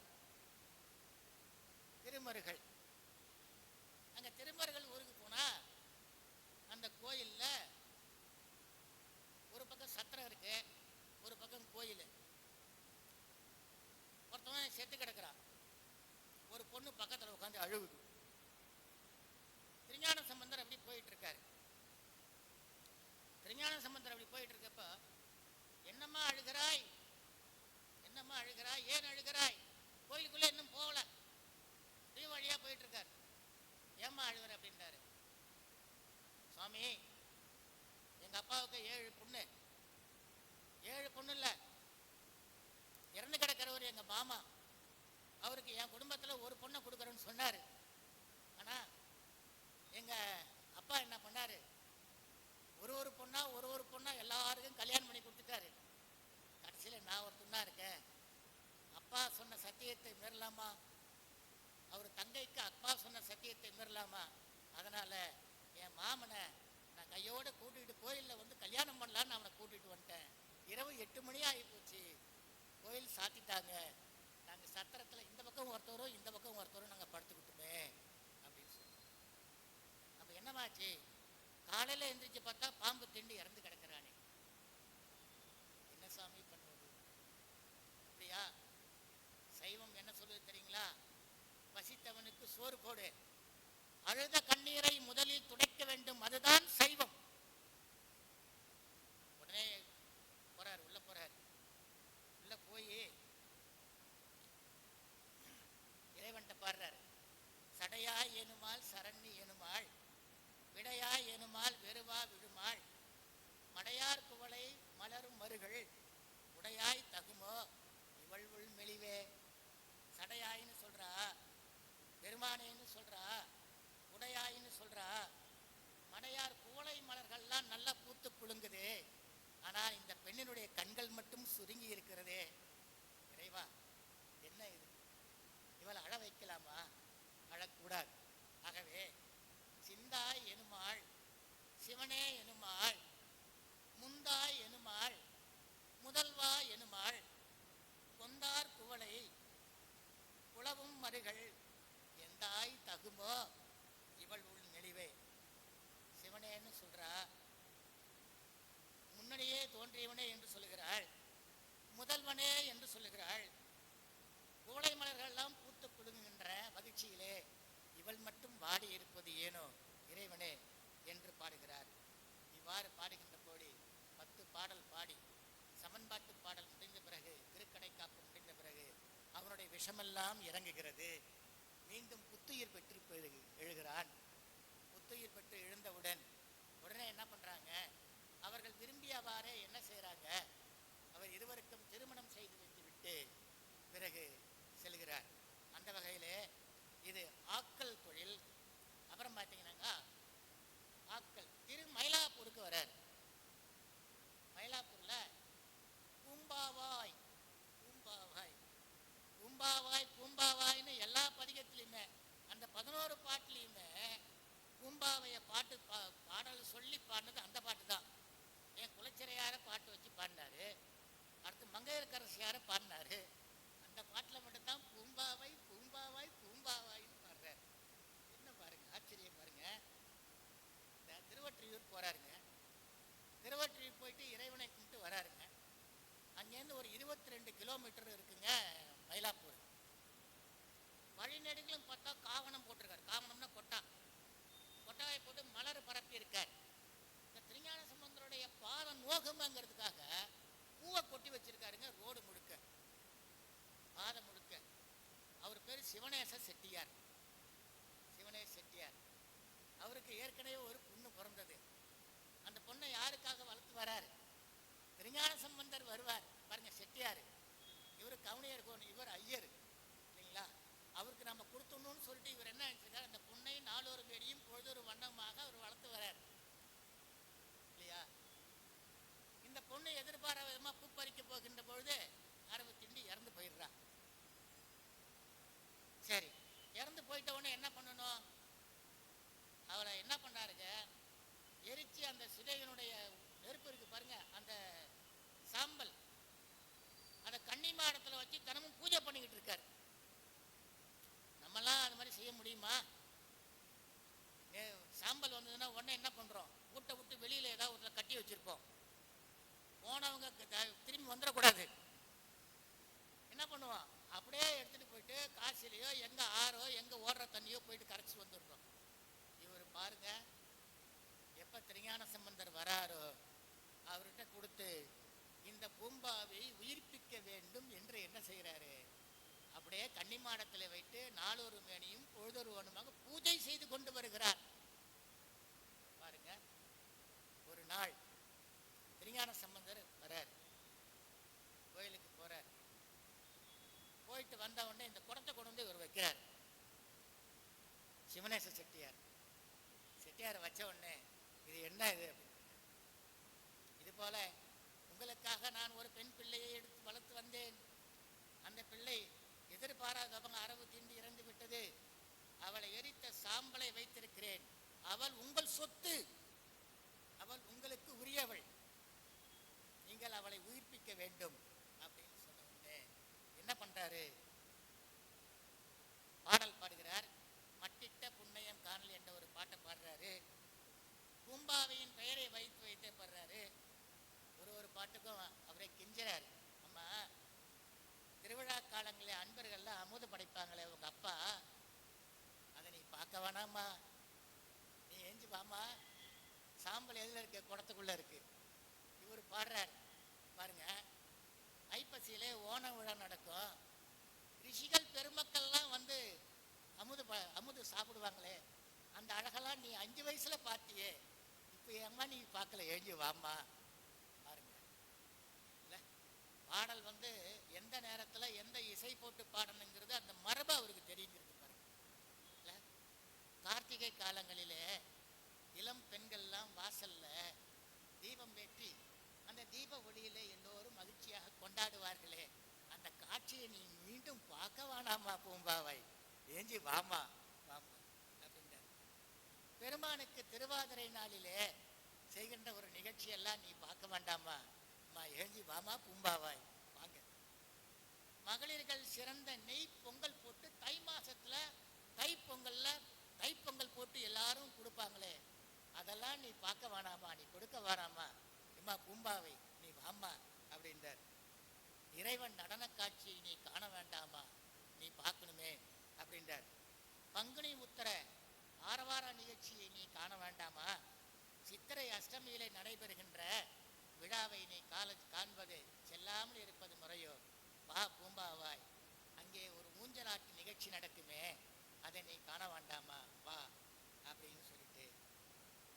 திருமருகள், அங்க திருமருகள் ஊருக்கு போனா அந்த கோயில்ல ஒரு பக்கம் சத்திரம் இருக்கு, ஒரு பக்கம் கோயில். ஒருத்தவன் செத்து கிடக்குறான், ஒரு பொண்ணு பக்கத்துல உட்காந்து ஆரம்பத்தில் ஒரு பொண்ணை கொடுக்குறேன்னு சொன்னார். ஆனால் எங்கள் அப்பா என்ன பண்ணார், ஒரு பொண்ணா எல்லாருக்கும் கல்யாணம் பண்ணி கொடுத்துட்டாரு. கடைசியில் நான் ஒரு துண்ணா இருக்கேன். அப்பா சொன்ன சத்தியத்தை மீறலாமா? அவர் தங்கைக்கு அப்பா சொன்ன சத்தியத்தை மீறலாமா? அதனால் என் மாமனை நான் கையோடு கூட்டிகிட்டு கோயிலில் வந்து கல்யாணம் பண்ணலான்னு அவனை கூட்டிகிட்டு வந்துட்டேன். இரவு 8 மணி ஆகி போச்சு. கோயில் சாத்திட்டாங்க. நாங்கள் சத்திரத்தில் இந்த பக்கம் ஒருத்தரும் இந்த பக்கம் ஒருத்தரும் நாங்கள் படுத்துக்கிட்டுமே அப்படின்னு சொன்னோம். அப்போ என்னமாச்சு? காலையில் எந்திரிச்சு பார்த்தா பாம்பு திண்டி இறந்து கிடக்கிறானே. என்ன சாமி பண்ணுவது? அப்படியா? சைவம் என்ன சொல்லுது தெரியுங்களா? பசித்தவனுக்கு சோறு போடு, அழுத கண்ணீரை முதலில் துடைக்க வேண்டும், அதுதான் சைவம். உடனே போறார், உள்ள போறார். உள்ள போய் இறைவன்ட்ட பாடுறார். சடையாய் எனுமால் சரண்ணி எனுமாள், விடையாய் எனுமால் வெறுவா விழுமாள், மடையார் குவளை மலரும் மருகள், உடையாய் தகுமோ இவள் உள் மெலிவே. சடையாயின்னு சொல்றா, பெருமானேன்னு சொல்றா, உடையாயின்னு சொல்றா. மடையார் குவளை மலர்கள்லாம் நல்லா பூத்து குலுங்குது, ஆனால் இந்த பெண்ணினுடைய கண்கள் மட்டும் சுருங்கி இருக்கிறதே. இறைவா, என்ன இது? இவளை அழ வைக்கலாமா? அழக்கூடாது. ஆகவே சிந்தாய் எனுமாள், சிவனே எனுமாள், முந்தாய் எனுமாள், முதல்வா எனுமாள், கொந்தார் குவளை குளவும் மருகள், எந்தாய் தகுமோ இவள் உள் நெளிவே. சிவனேன்னு சொல்றா, முன்னணியே தோன்றியவனே என்று சொல்லுகிறாள், முதல்வனே என்று சொல்லுகிறாள். கோளை மலர்கள்லாம் பூத்து குலுங்குகின்ற மகிழ்ச்சியிலே இவள் மட்டும் வாடி இருப்பது ஏனோ இறைவனே என்று பாடுகிறார். இவ்வாறு பாடுகின்ற போடி 10 பாடல் பாடி சமன்பாட்டு பாடல் முடிந்த பிறகு, திருக்கடை காப்பு முடிந்த பிறகு அவனுடைய விஷமெல்லாம் இறங்குகிறது. மீண்டும் புத்துயிர் பெற்று எழுகிறான். புத்துயிர் பெற்று எழுந்தவுடன் உடனே என்ன பண்றாங்க? அவர்கள் விரும்பியவாறே என்ன செய்யறாங்க? அவர் இருவருக்கும் திருமணம் செய்து வைத்துவிட்டு பிறகு செல்கிறார். அந்த வகையிலே இது ஆக்கல் தொழில். அப்புறம் பார்த்தீங்கன்னாக்கா ஆக்கல் மயிலாப்பூருக்கு வரார். மயிலாப்பூர்ல பூம்பாவாய் பூம்பாவாய் பூம்பாவாய் பூம்பாவாய்னு எல்லா பதிகத்திலையுமே, அந்த 11 பாட்டுலையுமே பூம்பாவைய பாட்டு பாடல் சொல்லி பாடினது அந்த பாட்டு தான். என் குலச்சிறையார பாட்டு வச்சு பாடினாரு. அடுத்து மங்கையர்க்கரசியார பாடினாரு. அந்த பாட்டில் மட்டும்தான் பூம்பாவை பூம்பாவாய் பூம்பாவாய்னு பாடுறாரு. என்ன பாருங்க, ஆச்சரியம் பாருங்க. இந்த திருவொற்றியூர் போறாருங்க. திருவொற்றியூர் போயிட்டு இறைவனை கும்பிட்டு வராருங்க. அங்கேருந்து ஒரு 22 கிலோமீட்டர் இருக்குங்க மயிலாப்பூர். வழிநெடுங்களும் பார்த்தா காவணம் போட்டிருக்காரு. காவணம்னா கொட்டா, கொட்டாவை போட்டு மலர் பரப்பி இருக்கார். இந்த திருஞான சம்பந்தருடைய பாதம் நோகம்ங்கிறதுக்காக பூவை கொட்டி வச்சிருக்காருங்க ரோடு முழுக்க, பாதம் முழுக்க. அவர் பேர் சிவனேச செட்டியார். சிவனேச செட்டியார். அவருக்கு ஏற்கனவே ஒரு பொண்ணு பிறந்தது. அந்த பொண்ணை யாருக்காக வளர்த்து வராரு? திருஞான சம்பந்தர் வருவார் பாருங்க, செட்டியார். இவர் கவுனியர் கோன், இவர் ஐயர் இல்லைங்களா? அவருக்கு நம்ம கொடுத்துடணும்னு சொல்லிட்டு இவர் என்ன நினைச்சிருக்காரு? அந்த பொண்ணை நாளொரு வேடியும் பொழுதொரு வண்ணமாக அவர் வளர்த்து வரார் இல்லையா? இந்த பொண்ணு எதிர்பாராத விதமா பூ பறிக்க போகின்ற பொழுது அரவு திண்டி இறந்து போயிடுறா. சரி, இறந்து போயிட்ட உடனே என்ன பண்ணணும்? அவரை என்ன பண்ணாருங்க, எரிச்சு அந்த சிதையினுடைய நெருப்பு இருக்கு பாருங்க, அந்த சாம்பல், அதை கன்னிமாடத்துல வச்சு தினமும் பூஜை பண்ணிக்கிட்டு இருக்காரு. நம்மெல்லாம் அது மாதிரி செய்ய முடியுமா? சாம்பல் வந்ததுன்னா உடனே என்ன பண்றோம்? வீட்டை விட்டு வெளியில ஏதாவது ஒரு கட்டி வச்சிருப்போம். போனவங்க திரும்பி வந்துடக்கூடாது. என்ன பண்ணுவோம்? அப்படியே எடுத்துட்டு போயிட்டு காசிலையோ எங்க ஆறோ எங்க ஓடுற தண்ணியோ போயிட்டு கரைச்சி வந்துடுறோம். இவர் பாருங்க, எப்ப திருஞான சம்பந்தர் வராரோ அவர்கிட்ட கொடுத்து இந்த பூம்பாவை உயிர்ப்பிக்க வேண்டும் என்று என்ன செய்யறாரு? அப்படியே கன்னிமாடத்தில் வைத்து நாளொரு மேனியும் பொழுதொரு வண்ணமாக பூஜை செய்து கொண்டு வருகிறார். பாருங்க, ஒரு நாள் திருஞான சம்பந்தர் வரார், கோயிலுக்கு போறார். போயிட்டு வந்த உடனே இந்த குடத்தை கொண்டு வந்து இவர் வைக்கிறார். கணேச செட்டியார். செட்டியார் வச்ச உடனே இது என்ன இது? இது போல உங்களுக்காக நான் ஒரு பெண் பிள்ளையை எடுத்து வளர்த்து வந்தேன். அந்த பிள்ளை எதிர்பாராதவங்க அரவு தீண்டி இறந்து விட்டது. அவளை எரித்த சாம்பலை வைத்திருக்கிறேன். அவள் உங்கள் சொத்து, அவள் உங்களுக்கு உரியவள். நீங்கள் அவளை உயிர்ப்பிக்க வேண்டும் அப்படின்னு சொன்ன உடனே என்ன பண்றாரு? பாடல் பாடுகிறார். மட்டிட்ட புண்ணியம் காணல் என்ற ஒரு பாட்டை பாடுறாரு. பூம்பாவையின் பெயரை வைத்தே பாடுறாரு. ஒரு பாட்டுக்கும் அவரை கெஞ்சுறாரு. அம்மா, திருவிழா காலங்களில் அன்பர்கள்லாம் அமுது படைப்பாங்களே உங்க அப்பா, அதை நீ பார்க்க வேணாமா? நீ எஞ்சி வாமா, சாம்பல் எதுல இருக்கு? குடத்துக்குள்ள இருக்கு. இவர் பாடுறார் பாருங்க. ஐப்பசியிலே ஓண விழா நடக்கும். ரிஷிகள் பெருமக்கள்லாம் வந்து அமுது சாப்பிடுவாங்களே, அந்த அழகெல்லாம் நீ 5 வயசுல பார்த்தியே, இப்ப ஏம்மா நீ பார்க்கல? எழுஞ்சி வாமா. பாருங்க, இல்ல பாடல் வந்து எந்த நேரத்துல எந்த இசை போட்டு பாடணுங்கிறது அந்த மரபு அவருக்கு தெரியுங்கிறது பாருங்க. இல்ல கார்த்திகை காலங்களிலே இளம் பெண்கள்லாம் வாசல்ல தீபம் ஏற்றி அந்த தீப ஒளியில எல்லோரும் மகிழ்ச்சியாக கொண்டாடுவார்களே, அந்த காட்சியை நீ மீண்டும் பார்க்க வேணாமா பூம்பாவை? ஏஞ்சி வாமா வாமா அப்படின்றார். பெருமானுக்கு திருவாதிரை நாளிலே செய்கின்ற ஒரு நிகழ்ச்சியெல்லாம் நீ பார்க்க வேண்டாமா? அம்மா ஏஞ்சி வாமா பூம்பாவாய் வாங்க. மகளிர்கள் சிறந்த நெய் பொங்கல் போட்டு தை மாசத்துல தைப்பொங்கல் போட்டு எல்லாரும் கொடுப்பாங்களே, அதெல்லாம் நீ பார்க்க வேணாமா? நீ கொடுக்க வேணாமா? அம்மா பூம்பாவை நீ வாமா அப்படின்றார். இறைவன் நடன காட்சியை நீ காண வேண்டாமா? நீ பார்க்கணுமே அப்படின்றார். பங்குனி உத்தர ஆரவார நிகழ்ச்சியை நீ காண வேண்டாமா? சித்திரை அஷ்டமியிலே நடைபெறுகின்ற விழாவை நீ காண்பது செல்லாமல் இருப்பது முறையோ? வா பூம்பாவாய், அங்கே ஒரு ஊஞ்சலாட்டு நிகழ்ச்சி நடக்குமே, அதை நீ காண வேண்டாமா? வா அப்படின்னு சொல்லிட்டு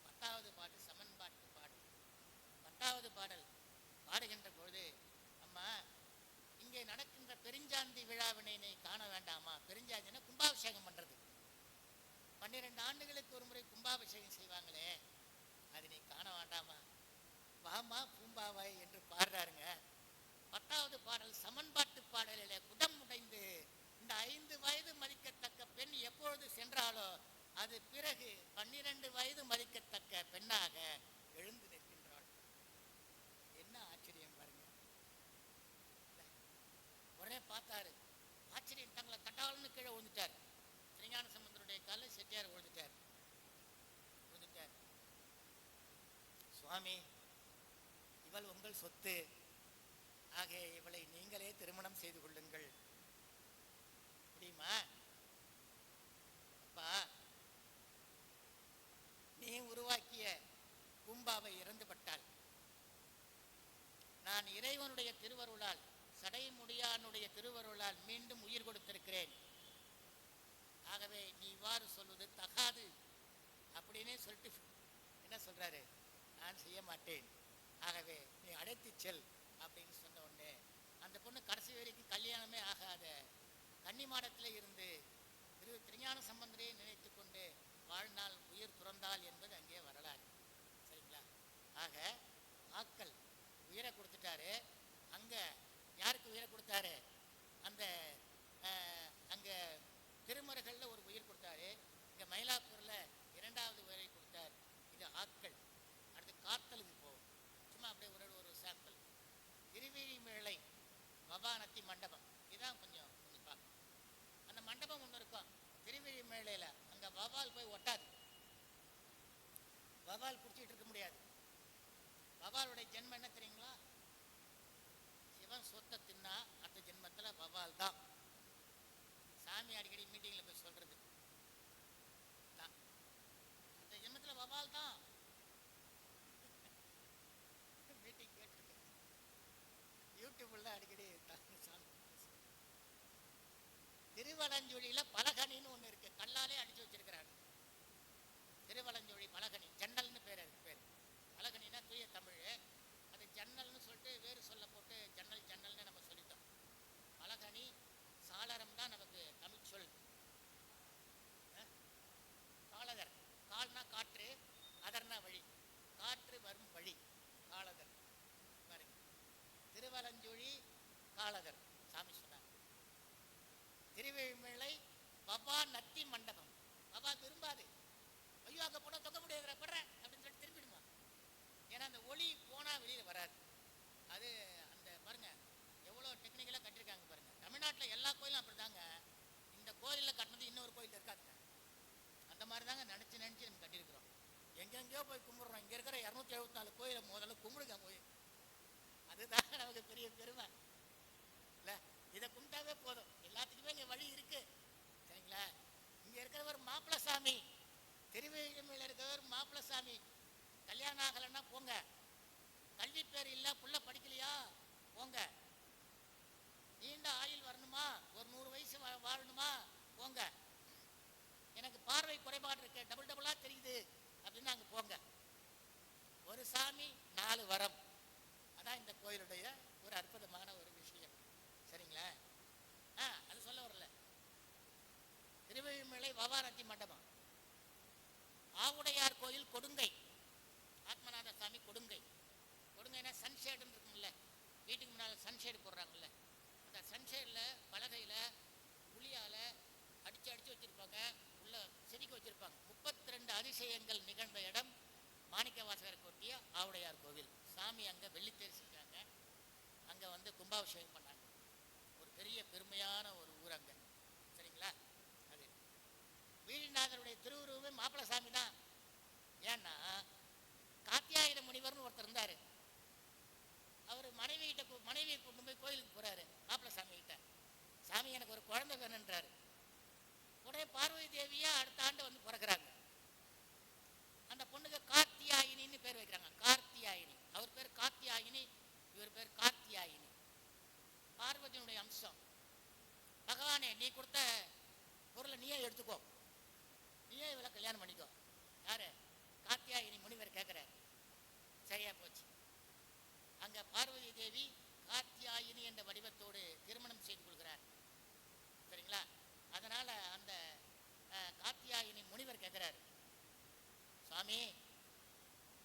10வது பாட்டு சமன்பாட்டு பாடல். 10வது பாடல் பாடுகின்ற பொழுது, அம்மா இங்கே நடக்கின்ற பெருஞ்சாந்தி விழாவினை நீ காண வேண்டாமா? பெருஞ்சாந்தினா கும்பாபிஷேகம் பண்றது. 12 ஆண்டுகளுக்கு ஒரு முறை கும்பாபிஷேகம் செய்வாங்களே, அது நீ காண வேண்டாமா? வாமா பூம்பாவாய் என்று பாடுறாருங்க. 10வது பாடல் சமன்பாட்டு பாடலிலே குடம் உடைந்து இந்த 5 வயது மதிக்கத்தக்க பெண் எப்பொழுது சென்றாலோ அது பிறகு 12 வயது மதிக்கத்தக்க பெண்ணாக எழுந்து நிற்கின்றாள். என்ன ஆச்சரியம் பாருங்க. உடனே பார்த்தாரு, ஆச்சரியம் தங்களை கட்டாளன்னு கீழே விழுந்துட்டார். திருஞான சம்பந்தருடைய கால செட்டியார் விழுந்துட்டார். சுவாமி, இவள் உங்கள் சொத்து, ஆக இவளை நீங்களே திருமணம் செய்து கொள்ளுங்கள். முடியுமா? அப்பா, நீ உருவாக்கிய பூம்பாவை இறந்துபட்டாள். நான் இறைவனுடைய திருவருளால், சடைமுடியானுடைய திருவருளால் மீண்டும் உயிர் கொடுத்திருக்கிறேன். ஆகவே நீ இவ்வாறு சொல்வது தகாது அப்படின்னே சொல்லிட்டு என்ன சொல்றாரு? நான் செய்ய மாட்டேன், ஆகவே நீ அழைத்து செல் அப்படின்னு சொன்ன உடனே அந்த பொண்ணு கடைசி வரைக்கும் கல்யாணமே ஆகாத கன்னிமாடத்திலே இருந்து திருஞான சம்பந்தரை நினைத்து கொண்டு வாழ்நாள் உயிர் துறந்தாள் என்பது அங்கே வரலாறு. சரிங்களா? ஆக ஆக்கள் உயிரை கொடுத்துட்டாரு. அங்க யாருக்கு உயிரை கொடுத்தாரு? அந்த அங்க திருமருகல்ல ஒரு உயிர் கொடுத்தாரு. இங்க மயிலாப்பூர்ல 2வது உயிரை கொடுத்தார். இது ஆக்கள். அடுத்து காத்தலுக்கு போகும். சும்மா அப்படியே ஒரு சாம்பிள். திருவிழிமேளை பவானத்தி மண்டபம், இதுதான் கொஞ்சம் பார்க்கணும். அந்த மண்டபம் ஒன்று இருக்கும் திருவிழிமேளையில. அங்க வவால் போய் ஒட்டாது. வவால் பிடிச்சிட்டு இருக்க முடியாது. வவாலுடைய ஜென்மம் என்ன தெரியுங்களா? சிவன் சொத்தை தின்னா அடுத்த ஜென்மத்துல வவால் தான். சாமி அடிக்கடி மீட்டிங்ல போய் சொல்றது அந்த ஜென்மத்துல வவால் தான். மீட்டிங் கேட்டிருக்கேன் யூடியூப்ல அடிக்கடி. திருவலஞ்சொலியில பலகனின்னு ஒண்ணு இருக்கு, கல்லாலே அடிச்சு வச்சிருக்கிறாங்க. திருவலஞ்சொலி பலகனி, ஜன்னல்னு பேர். அதுக்கு பேர் பலகனின்னா தூய தமிழ். அது ஜன்னல்னு சொல்லிட்டு வேறு சொல்ல போட்டு ஜன்னல்னு நம்ம சொல்லிட்டோம். பலகனி சாளரம் தான் நமக்கு தமிழ் சொல். பெரிய பெருமை இல்ல. இதை கும்பிட்டாவே போதும், எல்லாத்துக்குமே இங்க வழி இருக்கு. சரிங்களா? இங்க இருக்கிறவர் மாப்பிளசாமி, திருவேழிமையில இருக்கிறவர் மாப்பிளசாமி. கல்யாணம் ஆகலைன்னா போங்க, கல்வி பேர் இல்ல, புள்ள படிக்கலையா போங்க, நீண்ட ஆயுள் வரணுமா, ஒரு 100 வயசு வாழணுமா போங்க, எனக்கு பார்வை குறைபாடு இருக்கு, டபுள் டபுளா தெரியுது அப்படின்னு அங்க போங்க. ஒரு சாமி 4 வரம். அதான் இந்த கோயிலுடைய ஒரு அற்புதமான ஒரு விஷயம். சரிங்களா? அது சொல்ல வரல. திருவழிமலை வவாரத்தி மண்டபம், ஆவுடையார் கோயில் கொடுங்கை, ஆத்மநாத சாமி கொடுங்கை. கொடுங்கைனா சன்ஷேடுன்னு இருக்கும்ல, வீட்டுக்கு முன்னால் சன்ஷேடு போடுறாங்கல்ல, அந்த சன்ஷேடில் பலகையில் புளியால் அடித்து அடித்து வச்சுருப்பாங்க, உள்ள செதுக்கி வச்சுருப்பாங்க. 32 அதிசயங்கள் நிகழ்ந்த இடம் மாணிக்க வாசகர் கொட்டிய ஆவுடையார் கோவில். சாமி அங்கே வெள்ளித்தேர் செஞ்சாங்க, அங்கே வந்து கும்பாபிஷேகம் பண்ணாங்க. ஒரு பெரிய பெருமையான ஒரு ஊர் அங்கே. சரிங்களா? அது வீழிநாதருடைய திருவுருவமே மாப்பிள சாமி தான். ஏன்னா காத்தியாயிர முனிவர்னு ஒருத்தர் இருந்தார். அவர் மனைவியை கொண்டு போய் கோயிலுக்கு போறாரு மாப்பிள சாமி கிட்ட. சாமி எனக்கு ஒரு குழந்தை வேணுன்றாரு. உடனே பார்வதி தேவியா அடுத்த ஆண்டு வந்து பிறக்கிறாங்க. அந்த பொண்ணுக்கு கார்த்தியாயினின்னு பேர் வைக்கிறாங்க. கார்த்தியாயினி, அவர் பேர் கார்த்தியாயினி, இவர் பேர் கார்த்தியாயினி. பார்வதியினுடைய அம்சம். பகவானே, நீ கொடுத்த பொருளை நீயே எடுத்துக்கோ, நீயே இவளை கல்யாணம் பண்ணிக்கோ. யாரு? கார்த்தியாயினி முனிவர் கேட்கிறார். சரியா போச்சு. அங்க பார்வதி தேவி கார்த்தியாயினி என்ற வடிவத்தோடு திருமணம் செய்து கொள்கிறார். சரிங்களா? அதனால அந்த கார்த்தியாயினி முனிவர் கேட்கிறார், சுவாமி,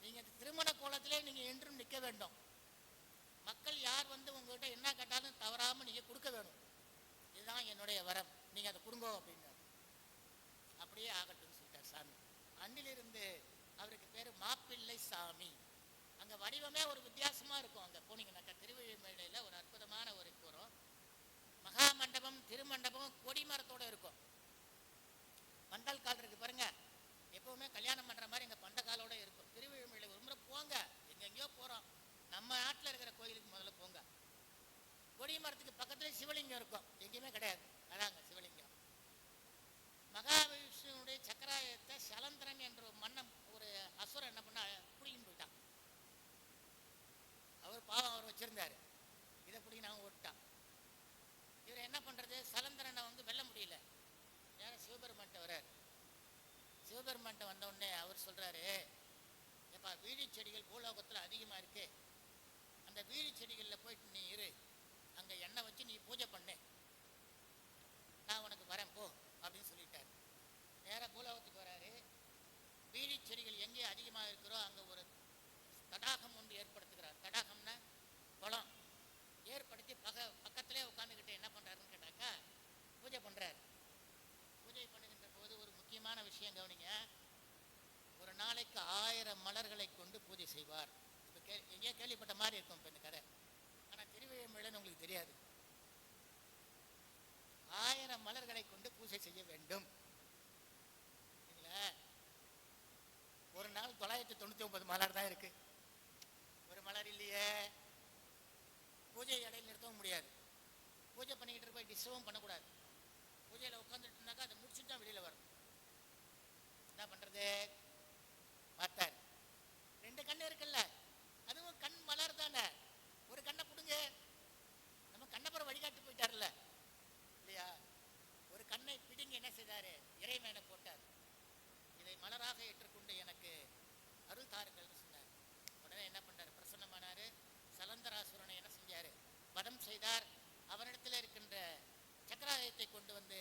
நீங்க திருமண கோலத்திலே நீங்க என்றும் நிற்க வேண்டும். மக்கள் யார் வந்து உங்ககிட்ட என்ன கேட்டாலும் தவறாம நீங்க கொடுக்க வேணும். இதுதான் என்னுடைய வரம், நீங்க அதை கொடுங்க அப்படின்னாரு. அப்படியே ஆகட்டும் சொல்லிட்டார் சாமி. அன்றிலிருந்து அவருக்கு பேரு மாப்பிள்ளை சாமி. அங்க வடிவமே ஒரு வித்தியாசமா இருக்கும். அங்க போனீங்கன்னாக்கா திருவழிமலையில ஒரு அற்புதமான ஒரு வரும். மகா மண்டபம், திருமண்டபம் கொடிமரத்தோட இருக்கும். பந்தல் கால் இருக்கு பாருங்க, எப்பவுமே கல்யாணம் பண்ற மாதிரி எங்க பந்த காலோட இருக்கும். திருவழிமலை ஒரு முறை போங்க, எங்கெங்கயோ போறோம், நம்ம நாட்டில் இருக்கிற கோயிலுக்கு முதல்ல போங்க. கொடிமரத்துக்கு பக்கத்துல சிவலிங்கம் இருக்கும், எங்கேயுமே கிடையாது, அதாங்க சிவலிங்கம். மகாவிஷ்ணுடைய சக்கராயத்தை சலந்திரன் என்ற மன்னன் ஒரு அசுரன் என்ன பண்ண புடிங்கின்னு போயிட்டான். அவர் பாவம் அவர் வச்சிருந்தாரு, இதை பிடிங்கி நாங்கள் ஓட்டான். இவர் என்ன பண்றது, சலந்திரனை வந்து வெல்ல முடியல. நேரம் சிவபெருமான்ட்ட வர்றார். சிவபெருமான்ட்ட வந்த உடனே அவர் சொல்றாரு, ஏப்பா வீழி செடிகள் பூலோகத்துல அதிகமா இருக்கு, அந்த வீழி செடிகள்ல போயிட்டு நீ இரு, அங்க எண்ணெய் வச்சு நீ பூஜை பண்ணு, நான் உனக்கு வரேன் போ அப்படின்னு சொல்லிட்டாரு. நேர பூலோகத்துக்கு வராரு. வீழி செடிகள் எங்கே அதிகமாக இருக்கிறோ அங்க ஒரு தடாகம் ஒன்று ஏற்படுத்துகிறார். தடாகம்னா குளம் ஏற்படுத்தி பக்கத்திலே உட்காந்துக்கிட்டு என்ன பண்றாருன்னு கேட்டாக்கா பூஜை பண்றாரு. பூஜை பண்ணுகின்ற போது ஒரு முக்கியமான விஷயம் கவனிங்க. ஒரு நாளைக்கு 1000 மலர்களை கொண்டு பூஜை செய்வார். இப்போ எங்கேயோ கேள்விப்பட்ட மாதிரி இருக்கும் இப்போ இந்த கதை, ஆனா திருவழிமலைன்னு உங்களுக்கு தெரியாது. 1000 மலர்களை கொண்டு பூஜை செய்ய வேண்டும். ஒரு நாள் 999 மலர் தான் இருக்கு, ஒரு மலர் இல்லையே. பூஜை இடையில் நிறுத்தவும் முடியாது, பூஜை பண்ணிக்கிட்டு போய் டிஸ்டர்பும் பண்ணக்கூடாது. பூஜையில் உட்காந்துட்டு இருந்தாக்கா அதை முடிச்சுட்டு தான் வெளியில வரும். என்ன பண்றது, பார்த்தார். 2 கண்ணு இருக்குல்ல, அதுவும் கண் மலர் தானே, ஒரு கண்ணை பிடுங்க. நம்ம கண்ணப்புறம் வழிகாட்டு போயிட்டார்ல இல்லையா, ஒரு கண்ணை பிடுங்கி என்ன செய்தாரு, இறை மேல போட்டார். இதை மலராக ஏற்றுக்கொண்டு எனக்கு அருள் தாருங்கள்னு சொன்னார். உடனே என்ன பண்றாரு, பிரசன்னமானாரு. சலந்தராசுரனை என்ன செஞ்சாரு, வதம் செய்தார். அவனிடத்தில் இருக்கின்ற சக்கராயத்தை கொண்டு வந்து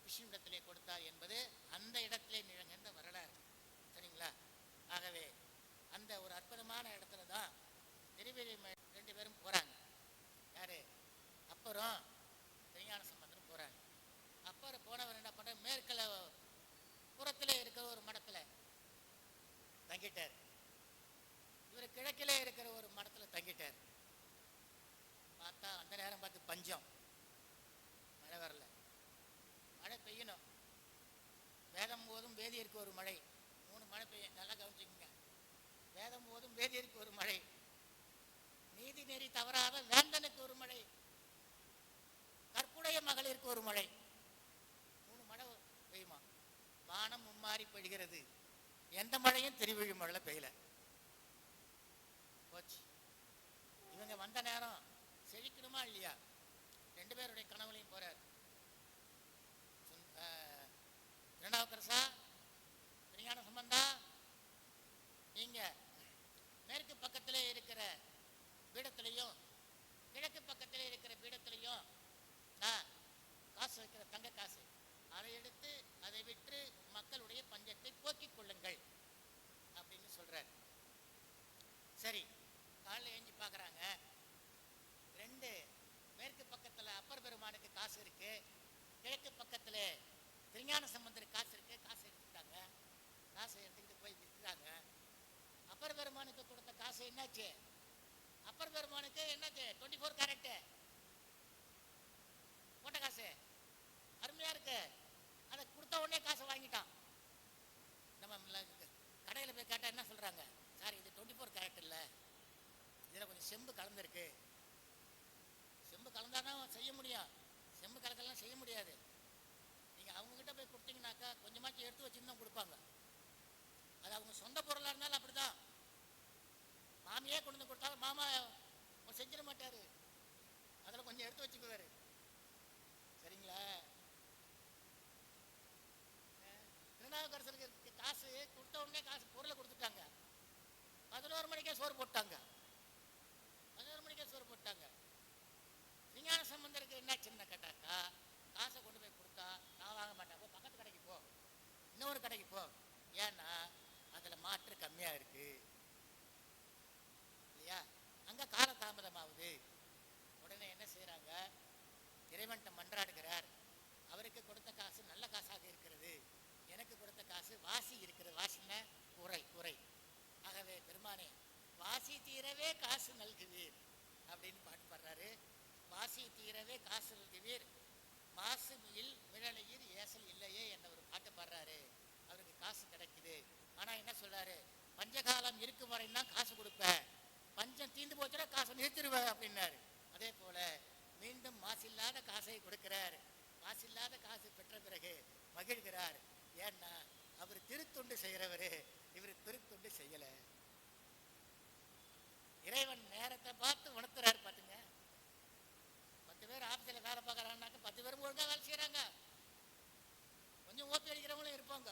விஷ்ணுவிடத்திலே கொடுத்தார் என்பது அந்த இடத்திலே நிகழ்ந்த வரலாறு. சரிங்களா? ஆகவே அந்த ஒரு அற்புதமான இடத்துல தான் திருவழிமலை 2 பேரும் போறாங்க. யாரு, அப்பறம் திருஞான சம்பந்தரும் போறாங்க. அப்பறம் போனவர் என்ன பண்ற, மேற்கல புறத்திலே இருக்கிற ஒரு மடத்துல தங்கிட்டார். இவர் கிழக்கிலே இருக்கிற ஒரு மடத்துல தங்கிட்டார். பார்த்தா அந்த நேரம் பார்த்து பஞ்சம், மழை வரல. மழை பெய்யணும், வேதம் போதும் வேதியருக்கு ஒரு மழை, 3 மழை பெய்யும். நல்லா கவனிச்சுக்கோங்க, வேதம் போதும் வேதியருக்கு ஒரு மழை, நீதி நெறி தவறாத வேந்தனுக்கு மகளிருக்கு ஒரு மழை, கற்புடைய மகளிருக்கு ஒரு மழை, 3 மழை பெய்யுமா. வானம் மும்மாறி பெய்கிறது, எந்த மழையும் திருவிழி மழை பெய்யல. போச்சு. இவங்க வந்த நேரம் செழிக்கணுமா இல்லையா? 2 பேருடைய கனவுலையும் போறார். திருநாவுக்கரசா, திருஞான சம்பந்தா, நீங்க மேற்கு பக்கத்திலே இருக்கிற பீடத்திலையும் கிழக்கு பக்கத்திலே இருக்கிற பீடத்திலையும் நான் காசு வைக்கிற தங்க காசு, அதை எடுத்து அதை விற்று மக்களுடைய பஞ்சத்தை போக்கிக் கொள்ளுங்கள் அப்படின்னு சொல்றார். சரி, காலையில் ஏஞ்சி பார்க்குறாங்க, 2 மேற்கு பக்கத்தில் அப்பர் பெருமானுக்கு காசு இருக்கு, கிழக்கு பக்கத்தில் திருஞான சம்பந்தருக்கு காசு இருக்கு. காசை எடுத்துக்கிட்டாங்க. காசை எடுத்துக்கிட்டு போய் விற்கிறாங்க. அப்பர் பெருமானுக்கு கொடுத்த காசு என்னாச்சு? அப்பர் பெருமானுக்கு என்னாச்சு? 24 கேரட் போட்ட காசு அருமையா இருக்கு. அதை கொடுத்த உடனே காசை வாங்கிட்டான். நம்ம கடையில் போய் கேட்டால் என்ன சொல்றாங்க? சார், இது 24 கேரட் இல்லை, இதில் கொஞ்சம் செம்பு கலந்துருக்கு. செம்பு கலந்தாதான் செய்ய முடியும், செம்பு கலக்கலாம் செய்ய முடியாது. நீங்கள் அவங்ககிட்ட போய் கொடுத்தீங்கன்னாக்கா கொஞ்சமாச்சும் எடுத்து வச்சுன்னு தான் கொடுப்பாங்க. அது அவங்க சொந்த பொருளாக இருந்தாலும் அப்படிதான். மாமியே கொண்டு வந்து கொடுத்தாலும் மாமா செஞ்சிட மாட்டாரு, அதில் கொஞ்சம் எடுத்து வச்சுக்குவாரு. சரிங்களா? திருநாவுக்கரசருக்கு காசு கொடுத்த உடனே காசு பொருளை கொடுத்துட்டாங்க. 11 மணிக்கே சோறு போட்டாங்க. 11 மணிக்கே சோறு போட்டாங்க. விஞ்ஞான சம்பந்தருக்கு என்ன சின்ன கேட்டாக்கா, காசை கொண்டு போய் கொடுத்தா நான் வாங்க மாட்டேன், பக்கத்து கடைக்கு போ, இன்னொரு கடைக்கு போ, ஏன்னா அதுல மாற்று கம்மியா இருக்கு இல்லையா? அங்க கால தாமதமாகுது. உடனே என்ன செய்யறாங்க? இறைவன்ட்ட மன்றாடுகிறார். அவருக்கு கொடுத்த காசு நல்ல காசாக இருக்கிறது, எனக்கு கொடுத்த காசு வாசி இருக்கிறது. வாசின குறை குறை. ஆகவே பெருமானே, வாசி தீரவே காசு நல்குவீர் அப்படின்னு பாட்டு பாடுறாரு. வாசி தீரவே காசு நல்குவீர், மாசு மியில் மிழலையீர் ஏசல் இல்லையே என்ற ஒரு பாட்டு பாடுறாரு. அவருக்கு காசு கிடைக்குது. ஆனா என்ன சொல்றாரு? பஞ்சகாலம் இருக்கும் வரையும் தான் காசு கொடுப்பேன், பஞ்சம் தீந்து போச்சுன்னா காசை நிறுத்திடுவேன் அப்படின்னாரு. அதே போல மீண்டும் மாசில்லாத காசை கொடுக்கிறார். மாசில்லாத காசு பெற்ற பிறகு மகிழ்கிறார். ஏன்னா அவர் திருத்தொண்டு செய்கிறவரு, இவர் திருத்தொண்டு செய்யல. இறைவன் நேரத்தை பார்த்து உணர்த்துறாரு. பாத்துங்க, 10 பேர் ஆபீஸ்ல வேலை பார்க்கறாங்கன்னாக்க 10 பேரும் ஒழுங்கா வேலை செய்யறாங்க, கொஞ்சம் ஓப்பி அடிக்கிறவங்களும் இருப்பாங்க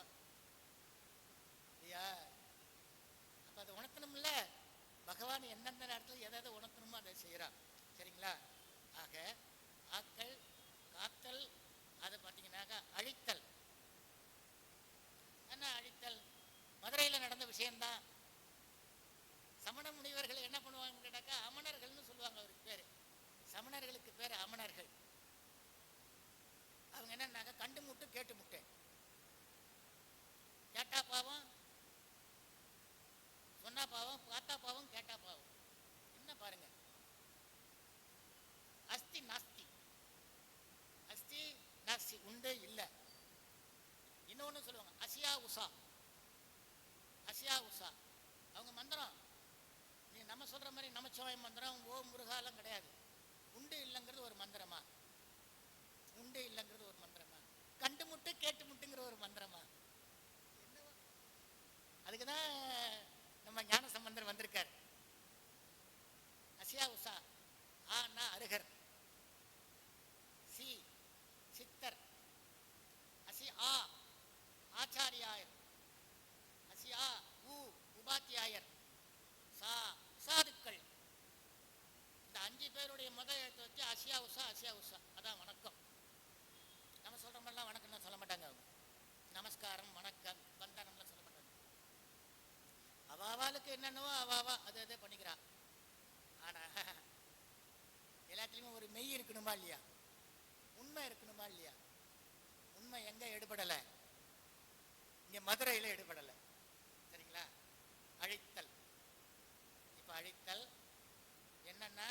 இல்லையா? அப்ப அதை உணர்த்தணும்ல. பகவான் எந்தெந்த நேரத்தில் எதாவது உணர்த்தணுமோ அதை செய்யறான். சரிங்களா? ஆக ஆக்கல் காத்தல், அதை பார்த்தீங்கன்னாக்கா அழித்தல். என்ன அழித்தல்? மதுரையில் நடந்த விஷயம்தான். சமண முனிவர்கள் என்ன பண்ணுவாங்க கேட்டாக்கா, அமணர்கள்னு சொல்லுவாங்க. அவருக்கு பேரு, சமணர்களுக்கு பேரு அமணர்கள். அவங்க என்னன்னாக்க கண்டு முட்டு கேட்டு முட்டை, கேட்டா பாவம் சொன்னா பாவம், பார்த்தா பாவம் கேட்டா பாவம். என்ன பாருங்க, அஸ்தி நாஸ்தி, அஸ்தி நாஸ்தி, உண்டு இல்லை. இன்னொன்னு சொல்லுவாங்க அசியா உஷா, அசியா உஷா. அவங்க மந்திரம் நீ நம்ம சொல்ற மாதிரி நமச்சிவாய மந்திரம் ஓம் முருகாலாம் கிடையாது. உண்டு இல்லைங்கிறது ஒரு மந்திரமா? உண்டு இல்லைங்கிறது ஒரு மந்திரமா? கண்டு முட்டு கேட்டு முட்டுங்கிற ஒரு மந்திரமா? அதுக்குதான் நம்ம ஞான சம்பந்தர் வந்திருக்கார். அசியா உஷா, ஆனா அருகர், சி சித்தர், அசி ஆ ஆச்சாரியாயர், அசி ஆ உ உபாத்தியாயர், சா சாதுக்கள். இந்த 5 பேருடைய முதல் எழுத்து வச்சு அசியா உஷா, அசியா உஷா. அதான் வணக்கம். நம்ம சொல்ற மாதிரிலாம் வணக்கம்லாம் சொல்ல மாட்டாங்க அவங்க. நமஸ்காரம், வணக்கம், வந்தனம்லாம் சொல்ல மாட்டாங்க. அவாவாளுக்கு என்னென்னவோ அவாவா அதை அதை பண்ணிக்கிறா. ஆனா எல்லாத்துலயுமே ஒரு மெய் இருக்கணுமா இல்லையா? உண்மை இருக்கணுமா இல்லையா? உண்மை எங்க எடுபடல? இங்க மதுரையில எடுபடல. சரிங்களா? அழித்தல். இப்ப அழித்தல் என்னன்னா,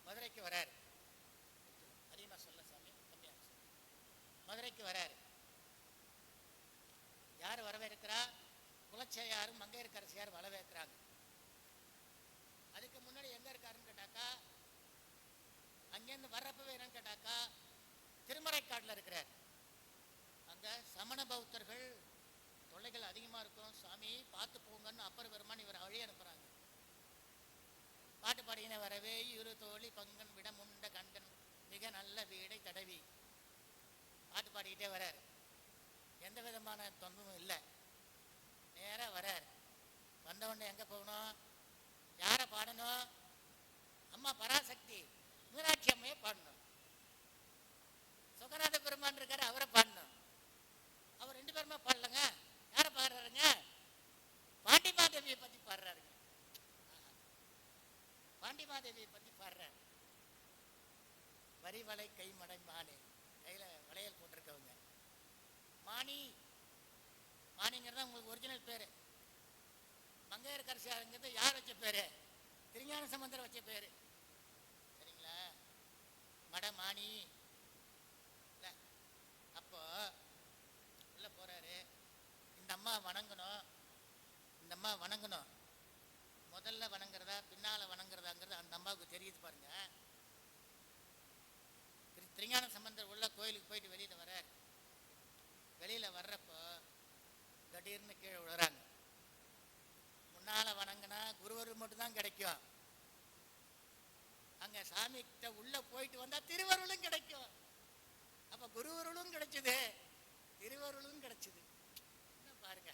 மதுரைக்கு வராரு. அதிகமா சொல்ல சாமி, கம்மியா மதுரைக்கு வராரு. யாரு வரவேற்கிறா? குலச்சேயாரும் மங்கையர்க்கரசியார் வரவேற்கிறாங்க. அதுக்கு முன்னாடி எங்க இருக்காருன்னு கேட்டாக்கா அங்கேருந்து வர்றப்பவே என்னன்னு கேட்டாக்கா திருமறைக்காட்டில் இருக்கிறார். அங்கே சமண பௌத்தர்கள் தொல்லைகள் அதிகமாக இருக்கும், சாமி பார்த்து போங்கன்னு அப்பர் பெருமான் இவர் வழி அனுப்புகிறாங்க. பாட்டு பாடிக்கின வரவே இரு தோழி பங்கன் விடமுண்ட கண்கன் மிக நல்ல வீடை தடவி பாட்டு பாடிக்கிட்டே வரார். எந்த விதமான தொந்தமும் இல்லை. நேராக வரார். வந்தவொடனே எங்கே போகணும், யாரை பாடணும்? அம்மா பராசக்தி மீனாட்சி அம்மையை பாடணும். சுகநாத பெருமான் இருக்காரு, அவரை பாடணும். அவர் ரெண்டு பேருமே பாடலங்க. யாரை பாடுறாருங்க? பாண்டிமாதேவியை பற்றி பாடுறாருங்க. பாண்டிமாதேவியை பற்றி பாடுறாரு. வரிவலை கை மடை மானே, கையில் வளையல் போட்டிருக்கவங்க. மாணி, மாணிங்கிறது உங்களுக்கு ஒரிஜினல் பேரு. மங்கையர்கரசியாருங்கிறது யார் வச்ச பேரு? திருஞான சம்பந்தர் வச்ச பேரு. சரிங்களா? மடமாணி. அப்போ உள்ள போறாரு. இந்த அம்மா வணங்கணும், இந்த அம்மா வணங்கணும். முதல்ல வணங்குறதா பின்னால வணங்குறதாங்கிறது அந்த அம்மாவுக்கு தெரியுது பாருங்க. திருஞான சம்பந்தர் உள்ள கோயிலுக்கு போயிட்டு வெளியில வர்றார். வெளியில வர்றப்போ திடீர்னு கீழே விழுறாங்க. முன்னால வணங்கினா குருவருள் மட்டும்தான் கிடைக்கும். அங்க சாமி கிட்ட உள்ள போயிட்டு வந்தா திருவருளும் கிடைக்கும். அப்ப குருவருளும் கிடைச்சது, திருவருளும் கிடைச்சது. பாருங்க,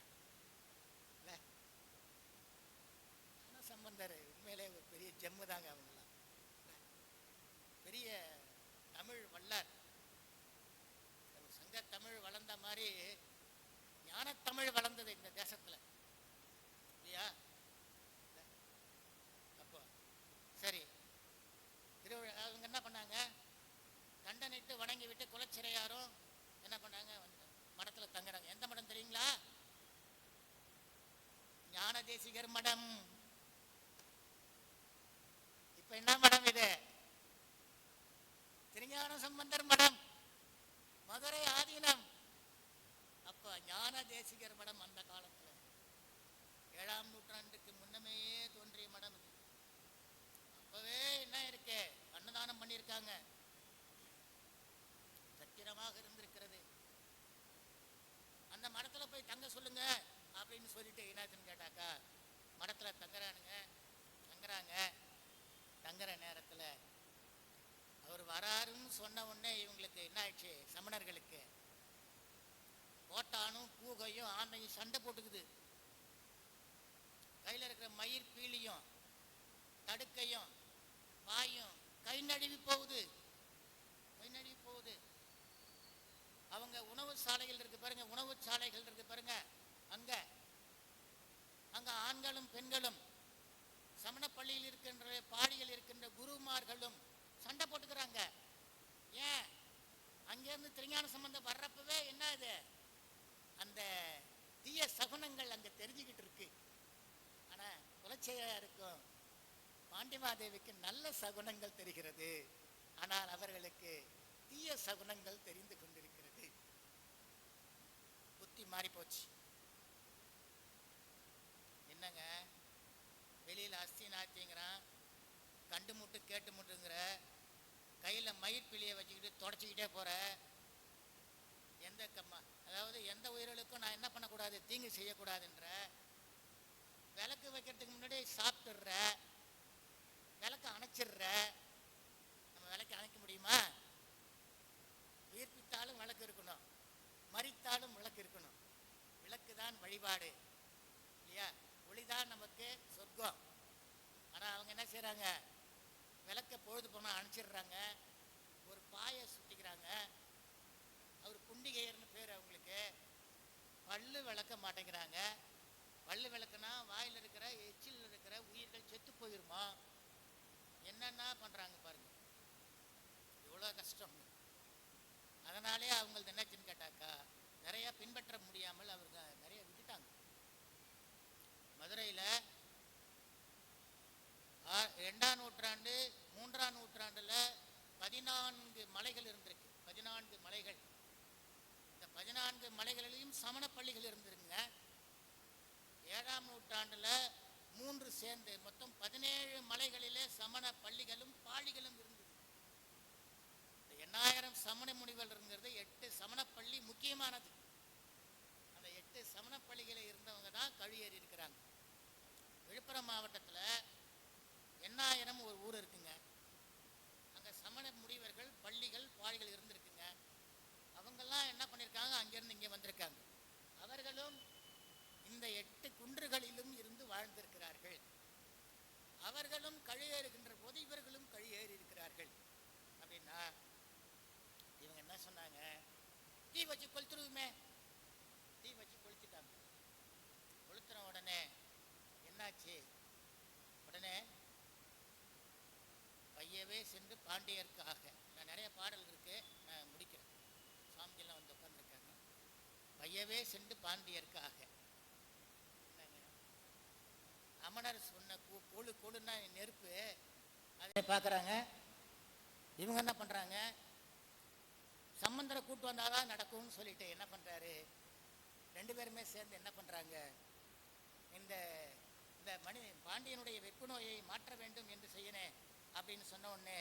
சம்பந்தர் உண்மையிலே ஒரு பெரிய ஜெம்மு தாங்க. அவங்களாம் பெரிய தமிழ் வல்லார். சங்க தமிழ் வளர்ந்த மாதிரி ஞானத்தமிழ் வளர்ந்தது இந்த தேசத்துல இல்லையா? அப்போ சரி, திருவிழா அவங்க என்ன பண்ணாங்க, தண்டனிட்டு வணங்கி விட்டு குலச்சிறையாரும் என்ன பண்ணாங்க, மடத்துல தங்குறாங்க. எந்த மடம் தெரியுங்களா? ஞான தேசிகர் மடம். இப்ப என்ன மடம் இது? திருஞான சம்பந்தர் மடம், மதுரை ஆதீனம். அப்ப ஞான தேசிகர் மடம் அந்த காலத்துல 7ஆம் நூற்றாண்டுக்கு முன்னமேயே தோன்றிய மடம் இது. அப்பவே என்ன இருக்கு, அன்னதானம் பண்ணியிருக்காங்க, சத்திரமாக இருந்திருக்கிறது. அந்த மடத்துல போய் தங்க சொல்லுங்க அப்படின்னு சொல்லிட்டு என்னாச்சுன்னு கேட்டாக்கா, மடத்துல தங்குறானுங்க. தங்குற நேரத்துல அவர் வராருன்னு சொன்ன உடனே இவங்களுக்கு என்ன ஆயிடுச்சு, சமணர்களுக்கு கோட்டானும் கூகையும் ஆண்டையும் சண்டை போட்டுக்குது. கையில இருக்கிற மயிர் பீலியும் தடுக்கையும் பாயும் கை நழுவி போகுது. அவங்க உணவு சாலைகள் இருக்கு பாருங்க, உணவு சாலைகள் இருக்கு பாருங்க, அங்க ஆண்களும் பெண்களும் சமண பள்ளியில் இருக்கின்ற பாடிகள் இருக்கின்ற குருமார்களும் சண்டை போட்டுக்கிறாங்க. ஏன்? அங்கிருந்து திருஞான சம்பந்தம் வர்றப்பவே என்ன இது, அந்த தீய சகுனங்கள் அங்க தெரிஞ்சுக்கிட்டு இருக்கு. ஆனா குலச்சையாருக்கும் பாண்டிமாதேவிக்கு நல்ல சகுனங்கள் தெரிகிறது. ஆனால் அவர்களுக்கு தீய சகுனங்கள் தெரிந்து கொண்டிருக்கிறது. புத்தி மாறி போச்சு. என்னங்க, வெளியில அஸ்தி நாத்திங்கிறான், கண்டு முட்டு கேட்டு முட்டுங்கிற, கையில மயிர் பிள்ளையை வச்சுக்கிட்டு தொடச்சிக்கிட்டே போற. அதாவது எந்த உயிர்களுக்கும் நான் என்ன பண்ணக்கூடாது, தீங்கு செய்யக்கூடாதுன்ற. விளக்கு வைக்கிறதுக்கு முன்னாடி சாப்பிட்டுடுற, விளக்கு அணைச்சிடுற. நம்ம விளக்கு அணைக்க முடியுமா? உயிர்ப்பித்தாலும் விளக்கு இருக்கணும், மரித்தாலும் விளக்கு இருக்கணும். விளக்கு தான் வழிபாடு இல்லையா? ஒளிதான் நமக்கு சொர்க்கம். ஆனா அவங்க என்ன செய்யறாங்க, விளக்க பொழுது போனா அணைச்சிடுறாங்க, ஒரு பாயை சுட்டிக்கிறாங்க. அவர் குண்டிகையர்னு பேர் அவங்களுக்கு. பல்லு விளக்க மாட்டேங்கிறாங்க. பல்லு விளக்குனா வாயில் இருக்கிற எச்சில் இருக்கிற உயிர்கள் செத்து போயிருமா? என்னென்ன பண்றாங்க பாருங்க, எவ்வளோ கஷ்டம். அதனாலே அவங்களுக்கு என்னாச்சுன்னு கேட்டாக்கா, நிறைய பின்பற்ற முடியாமல் அவங்க நிறைய விட்டுட்டாங்க. மதுரையில் 2ஆம் நூற்றாண்டு 3ஆம் நூற்றாண்டுல 14 மலைகள் இருந்திருக்கு. 14 மலைகள். இந்த 14 மலைகளிலும் சமண பள்ளிகள் இருந்திருக்குங்க. 7ஆம் நூற்றாண்டுல 3 சேர்ந்து மொத்தம் 17 மலைகளிலே சமண பள்ளிகளும் பாழிகளும் இருந்தது. 8000 சமண முனிவர்கள்ங்கிறது 8 சமணப்பள்ளி முக்கியமானது. அந்த 8 சமணப்பள்ளிகளில் இருந்தவங்க தான் கழியேறி இருக்கிறாங்க. விழுப்புரம் மாவட்டத்தில் 8000 ஒரு ஊர் இருக்குங்க. அங்கே சமண முனிவர்கள் பள்ளிகள் பாழிகள் இருந்திருக்குங்க. அவங்கெல்லாம் என்ன பண்ணியிருக்காங்க, அங்கேருந்து இங்கே வந்திருக்காங்க. அவர்களும் இந்த 8 குன்றுகளிலும் இருந்து வாழ்ந்திருக்கிறார்கள். அவர்களும் கழியேறுகின்ற போது இவர்களும் கழியேறி இருக்கிறார்கள். அப்படின்னா இவங்க என்ன சொன்னாங்க, தீ வச்சு கொளுத்துருவுமே. தீ வச்சு கொளுத்திட்டாங்க. கொளுத்துன உடனே என்னாச்சு, உடனே பையவே சென்று பாண்டியர்க்காக, நான் நிறைய பாடல் இருக்கு, நான் முடிக்கிறேன், சாமிஜெல்லாம் வந்து உட்காந்துருக்காங்க. பையவே சென்று பாண்டியர்க்காக, அமனர் சொன்ன கொழு கொழுன்னா நெருப்பு, அதை பார்க்குறாங்க. இவங்க என்ன பண்ணுறாங்க, சம்பந்தரை கூட்டு வந்தாதான் நடக்கும்னு சொல்லிட்டு என்ன பண்ணுறாரு, 2 பேருமே சேர்ந்து என்ன பண்ணுறாங்க, இந்த இந்த பாண்டியனுடைய வெப்பு நோயை மாற்ற வேண்டும் என்று செய்யணும் அப்படின்னு சொன்ன உடனே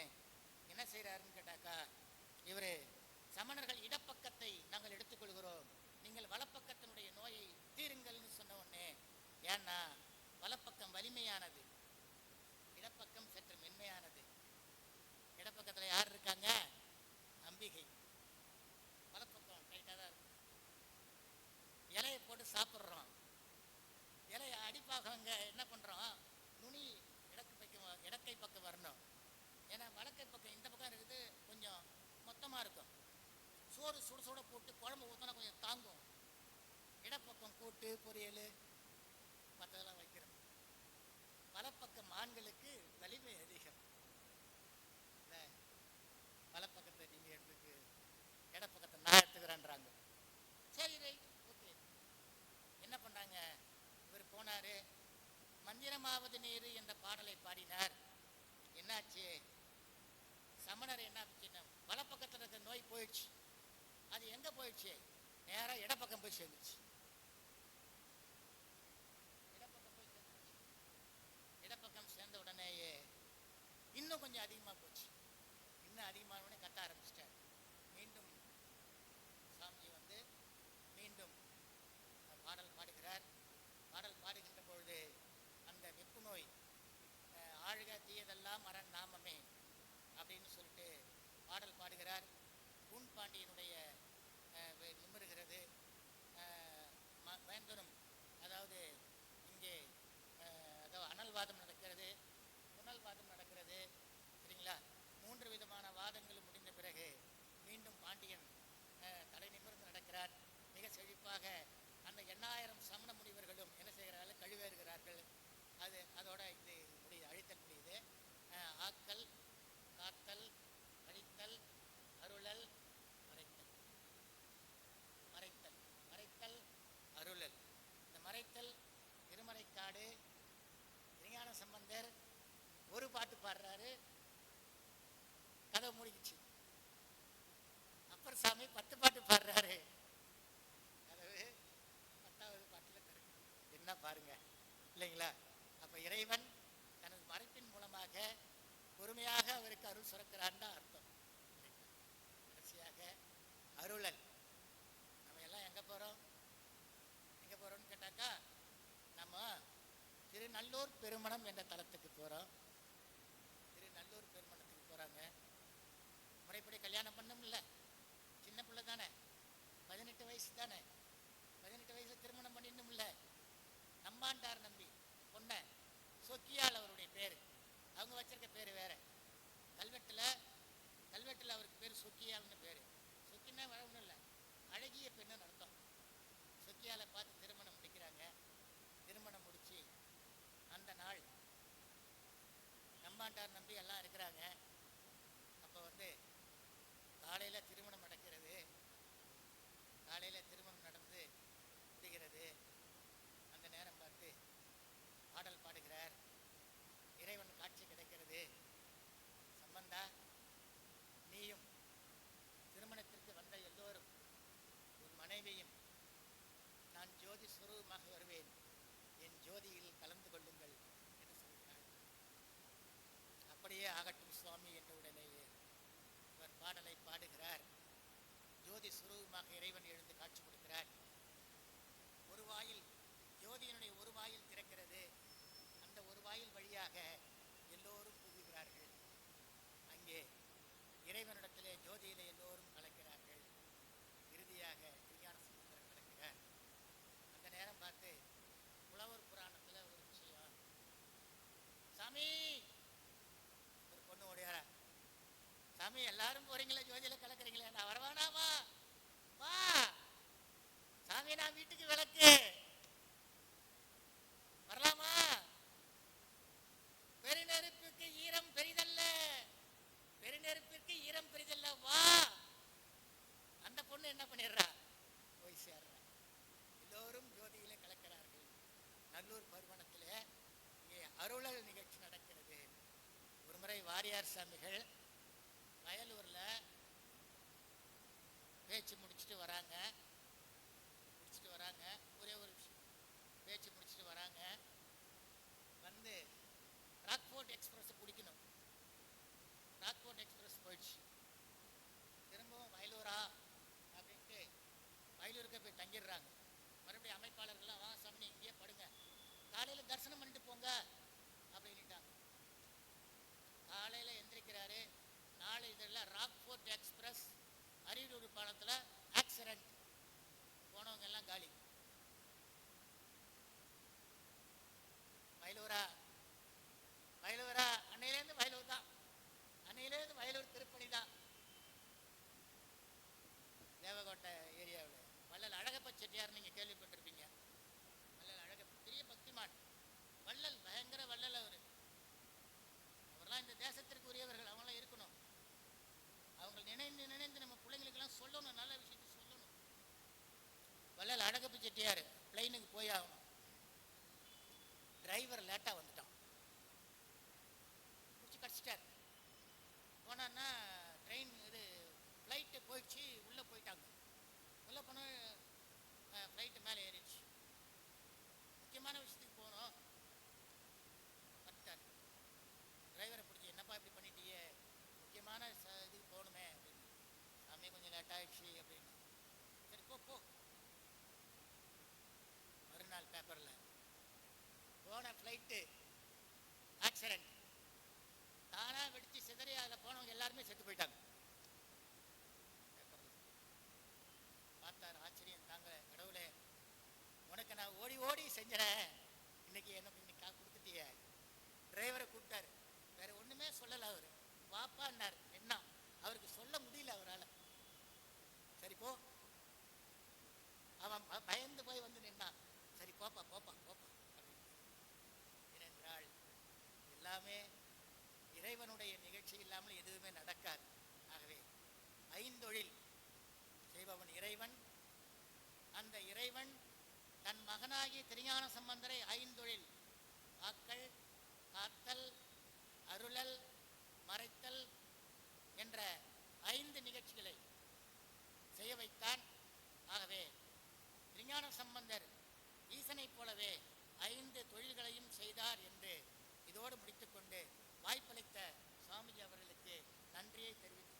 என்ன செய்கிறாருன்னு கேட்டாக்கா, இவர் சமணர்கள் இடப்பக்கத்தை நாங்கள் எடுத்துக்கொள்கிறோம், நீங்கள் வலப்பக்கத்தினுடைய நோயை தீருங்கள்னு சொன்ன உடனே, ஏன்னா வலப்பக்கம் வலிமையானது, இடப்பக்கம் சற்று மென்மையானது. இடப்பக்கத்தில் யார் இருக்காங்க, அம்பிகை. வலப்பக்கம் டைட்டாக தான் இருக்கும். இலையை போட்டு சாப்பிட்றோம், இலையை அடிப்பாகவங்க என்ன பண்ணுறோம், நுனி இடக்கை பக்கம் வரணும். ஏன்னா வலக்கை பக்கம் இந்த பக்கம் இருக்குது, கொஞ்சம் மொத்தமாக இருக்கும். சோறு சுட சுட போட்டு குழம்பு ஊற்றினா கொஞ்சம் தாங்கும். இடப்பக்கம் கூட்டு பொரியல் மற்றதெல்லாம் வைக்கிறோம். வலப்பக்கம் ஆண்களுக்கு வலிமை அதிகம். வலப்பக்கத்தை நீங்கள் எடுத்துக்கு, இடப்பக்கத்தை நான் எடுத்துக்கிறேன்றாங்க. சரி ரைட் ஓகே. என்ன பண்ணாங்க, இவர் போனார், மந்திரமாவது நீர் என்ற பாடலை பாடினார். என்னாச்சு, சமணர் என்ன ஆச்சுன்னா, வலப்பக்கத்தில் இருக்கிற நோய் போயிடுச்சு. அது எங்கே போயிடுச்சு, நேராக இடப்பக்கம் போய் சேர்ந்துச்சு. இடப்பக்கம் சேர்ந்த உடனேயே இன்னும் கொஞ்சம் அதிகமாக போச்சு. இன்னும் அதிகமான உடனே கத்த ஆரம்பிச்சிட்டார். மீண்டும் சாமி வந்து மீண்டும் பாடல் பாடுகிறார். பாடல் பாடுகின்ற பொழுது அந்த வெப்பு நோய், ஆழ்க தீயதெல்லாம் அரண் நாமமே அப்படின்னு சொல்லிட்டு பாடல் பாடுகிறார். கூன் பாண்டியனுடைய நிமிருகிறது. வேந்தனும், அதாவது இங்கே அதாவது அனல்வாதம் நடக்கிறது, புனல்வாதம் நடக்கிறது, சரிங்களா? 3 விதமான வாதங்கள் முடிந்த பிறகு மீண்டும் பாண்டியன் தலை நிமிர்ந்து நடக்கிறார். மிக செழிப்பாக அந்த 8000 சமண முனிவர்களும் என்ன செய்கிறார்கள், கழிவேறுகிறார்கள். அதோட இது முடியுது, அழித்தல் முடியுது. ஆக்கல், காத்தல், அழித்தல், அருளல், மறைத்தல். மறைத்தல் மறைத்தல் அருளல். இந்த மறைத்தல் திருமறைக்காடு விஞ்ஞான சம்பந்தர் ஒரு பாட்டு பாடுறாரு, கதை முடிஞ்சிச்சு. அப்பர் சாமி 10 பாட்டு பாடுறாரு, கதவு 10வது பாட்டில் திறக்கு. என்ன பாருங்க இல்லைங்களா? அப்ப இறைவன் தனது மறைப்பின் மூலமாக பொறுமையாக அவருக்கு அருள் சுரக்கிறான்னு அர்த்தம். கடைசியாக அருளல். நம்ம எல்லாம் எங்க போறோம் போறோம்னு கேட்டாக்கா, நம்ம திருநல்லூர் பெருமணம் என்ற தலத்துக்கு போறோம். திருநல்லூர் பெருமணத்துக்கு போறாங்க. முறைப்படி கல்யாணம் பண்ணும்ல, சின்ன பிள்ளை தானே, 18 வயசு தானே, 18 வயசுல திருமணம் பண்ணிடணும்ல. நம்பாண்டார் நம்பி பொண்ண சொக்கியால் அவருடைய பேரு, அவங்க வச்சிருக்க பேரு வேற. கல்வெட்டுல அவருக்கு பேர் சொக்கியால்னு பேரு. சொக்கின்னா வேற ஒன்றும் இல்லை, அழகிய பெண்ணுன்னு அர்த்தம். சொக்கியாலை பார்த்து திருமணம் முடிக்கிறாங்க. திருமணம் முடிச்சு அந்த நாள் நம்பாண்டார் நம்பி எல்லாம் இருக்கிறாங்க. அப்போ வந்து காலையில் திருமணம் நடக்கிறது. காலையில் திருமணம் நடந்து முடிகிறது. அந்த நேரம் பார்த்து பாடல் பாடுகிறார். இறைவன் காட்சி கிடைக்கிறது. சம்பந்தா, நீயும் திருமணத்திற்கு வந்த எல்லோரும் உன் மனைவியும் நான் ஜோதி சுரூபமாக வருவேன், என் ஜோதியில் கலந்து கொள்ளுங்கள் என்று சொல்கிறார். அப்படியே ஆகட்டும் சுவாமி என்ற உடனேயே இவர் பாடலை பாடுகிறார். ஜோதி சுரூபமாக இறைவன் எழுந்து காட்சி கொடுக்கிறார். ஒரு வாயில், ஜோதியினுடைய ஒரு வாயில் திறக்கிறது. அந்த ஒரு வாயில் வழியாக எல்லோரும் புகுகிறார்கள். அங்கே இறைவனிடத்திலே ஜோதியிலே எல்லோரும் கலக்கிறார்கள். இறுதியாக திருஞான சம்பந்தர் கலக்கிறார். அந்த நேரம் பார்த்து புலவர் புராணத்துல ஒரு விஷயம், சாமி ஒரு பொண்ணு ஓடியார, சாமி எல்லாரும் போறீங்களே ஜோதியில கலக்குறீங்களே, நான் வரவானாமா? வா சாமி, நான் வீட்டுக்கு விளக்கு, வரலாமா? பெருநெருப்புக்கு ஈரம் பெரிதல்ல, பெருநெருப்பிற்கு ஈரம் பெரிதல்ல, வா. அந்த பொண்ணு என்ன பண்ணிடுறா, போய் சேர்றா. எல்லோரும் ஜோதியிலே கலக்கிறார்கள். நல்லூர் பருவனத்திலே இங்கே அருளல் நிகழ்ச்சி நடக்கிறது. ஒரு முறை வாரியார் சாமிகள் வயலூர்ல பேச்சு முடிச்சுட்டு வராங்க. ஒரே ஒரு பேச்சு முடிச்சுட்டு வராங்க. வந்து ராக்போர்ட் எக்ஸ்பிரஸ் பிடிக்கணும். ராக்போர்ட் எக்ஸ்பிரஸ் போயிடுச்சு. திரும்பவும் வயலூரா அப்படின்ட்டு வயலூருக்கு போய் தங்கிடுறாங்க. மறுபடியும் அமைப்பாளர்கள்லாம், வா சாமி இங்கேயே படுங்க, காலையில் தரிசனம் பண்ணிட்டு போங்க அப்படின்ட்டாங்க. காலையில் எந்திரிக்கிறாரு. நாளை இதில் ராக்போர்ட் எக்ஸ்பிரஸ் அரியலூர் பாலத்தில் ஆக்சிடென்ட், போனவங்க எல்லாம் காலி. வயலூரா அன்னையிலேருந்து வயலூர் தான், அன்னையிலேருந்து வயலூர் திருப்பணி தான். தேவகோட்டை ஏரியாவில் வள்ளல் அழகப்ப செட்டியார் நீங்கள் கேள்விப்பட்டிருப்பீங்க. வள்ளல் அழகப்ப பெரிய பக்திமான், வள்ளல் பயங்கர வள்ளல். அவர்லாம் இந்த தேசத்திற்கு உரியவர்கள், அவங்களாம் இருக்கணும். அவங்க நினைந்து நினைந்து நம்ம பிள்ளைங்களுக்கெல்லாம் சொல்லணும், நல்ல விஷயத்தை சொல்லணும். வள்ளல் அழகப்ப செட்டியார் பிளைனுக்கு போய் ஆகணும். டிரைவர் லேட்டாக வந்துட்டான், பிடிச்சி கடிச்சிட்டார். போனான்னா ட்ரெயின் இது ஃப்ளைட்டு போயிடுச்சு, உள்ளே போயிட்டாங்க. உள்ளே போன ஃப்ளைட்டு மேலே ஏறிடுச்சு. முக்கியமான விஷயத்துக்கு போகணும், வந்துட்டார். டிரைவரை பிடிச்சி, என்னப்பா இப்படி பண்ணிட்டியே, முக்கியமான இதுக்கு போகணுமே அப்படின்னு. சாமி கொஞ்சம் லேட் ஆகிடுச்சு அப்படின்னு. சரி போ. மறுநாள் பேப்பரில் போன ஃப்ளைட்டு ஆக்சிடென்ட், தானா வெடிச்சு சிதறி அதில் போனவங்க எல்லாருமே செத்து போயிட்டாங்க. பார்த்தார், ஆச்சரியம் தாங்க. கடவுளே, உனக்கு நான் ஓடி ஓடி செஞ்சேன், இன்னைக்கு எனக்கு இன்னைக்கு கொடுத்துட்டிய. டிரைவரை கூப்பிட்டாரு, வேற ஒண்ணுமே சொல்லல. அவரு வாப்பான்னார். என்ன அவருக்கு சொல்ல முடியல அவரால். சரி போ, அவன் பயந்து போய் வந்து நின்னான். சரி போப்பா அப்படின்னு. ஏனென்றால் எல்லாமே இறைவனுடைய நிகழ்ச்சி இல்லாமல் எதுவுமே நடக்காது. ஆகவே ஐந்தொழில் செய்பவன் இறைவன். அந்த இறைவன் தன் மகனாகிய திருஞான சம்பந்தரை ஐந்தொழில், ஆக்கல், காத்தல், அருளல், மறைத்தல் என்ற 5 நிகழ்ச்சிகளை செய்ய வைத்தான். ஆகவே திருஞான சம்பந்தர் ஈசனை போலவே 5 தொழில்களையும் செய்தார் என்று இதோடு முடித்துக்கொண்டு வாய்ப்பளித்த சுவாமிஜி அவர்களுக்கு நன்றியை தெரிவித்து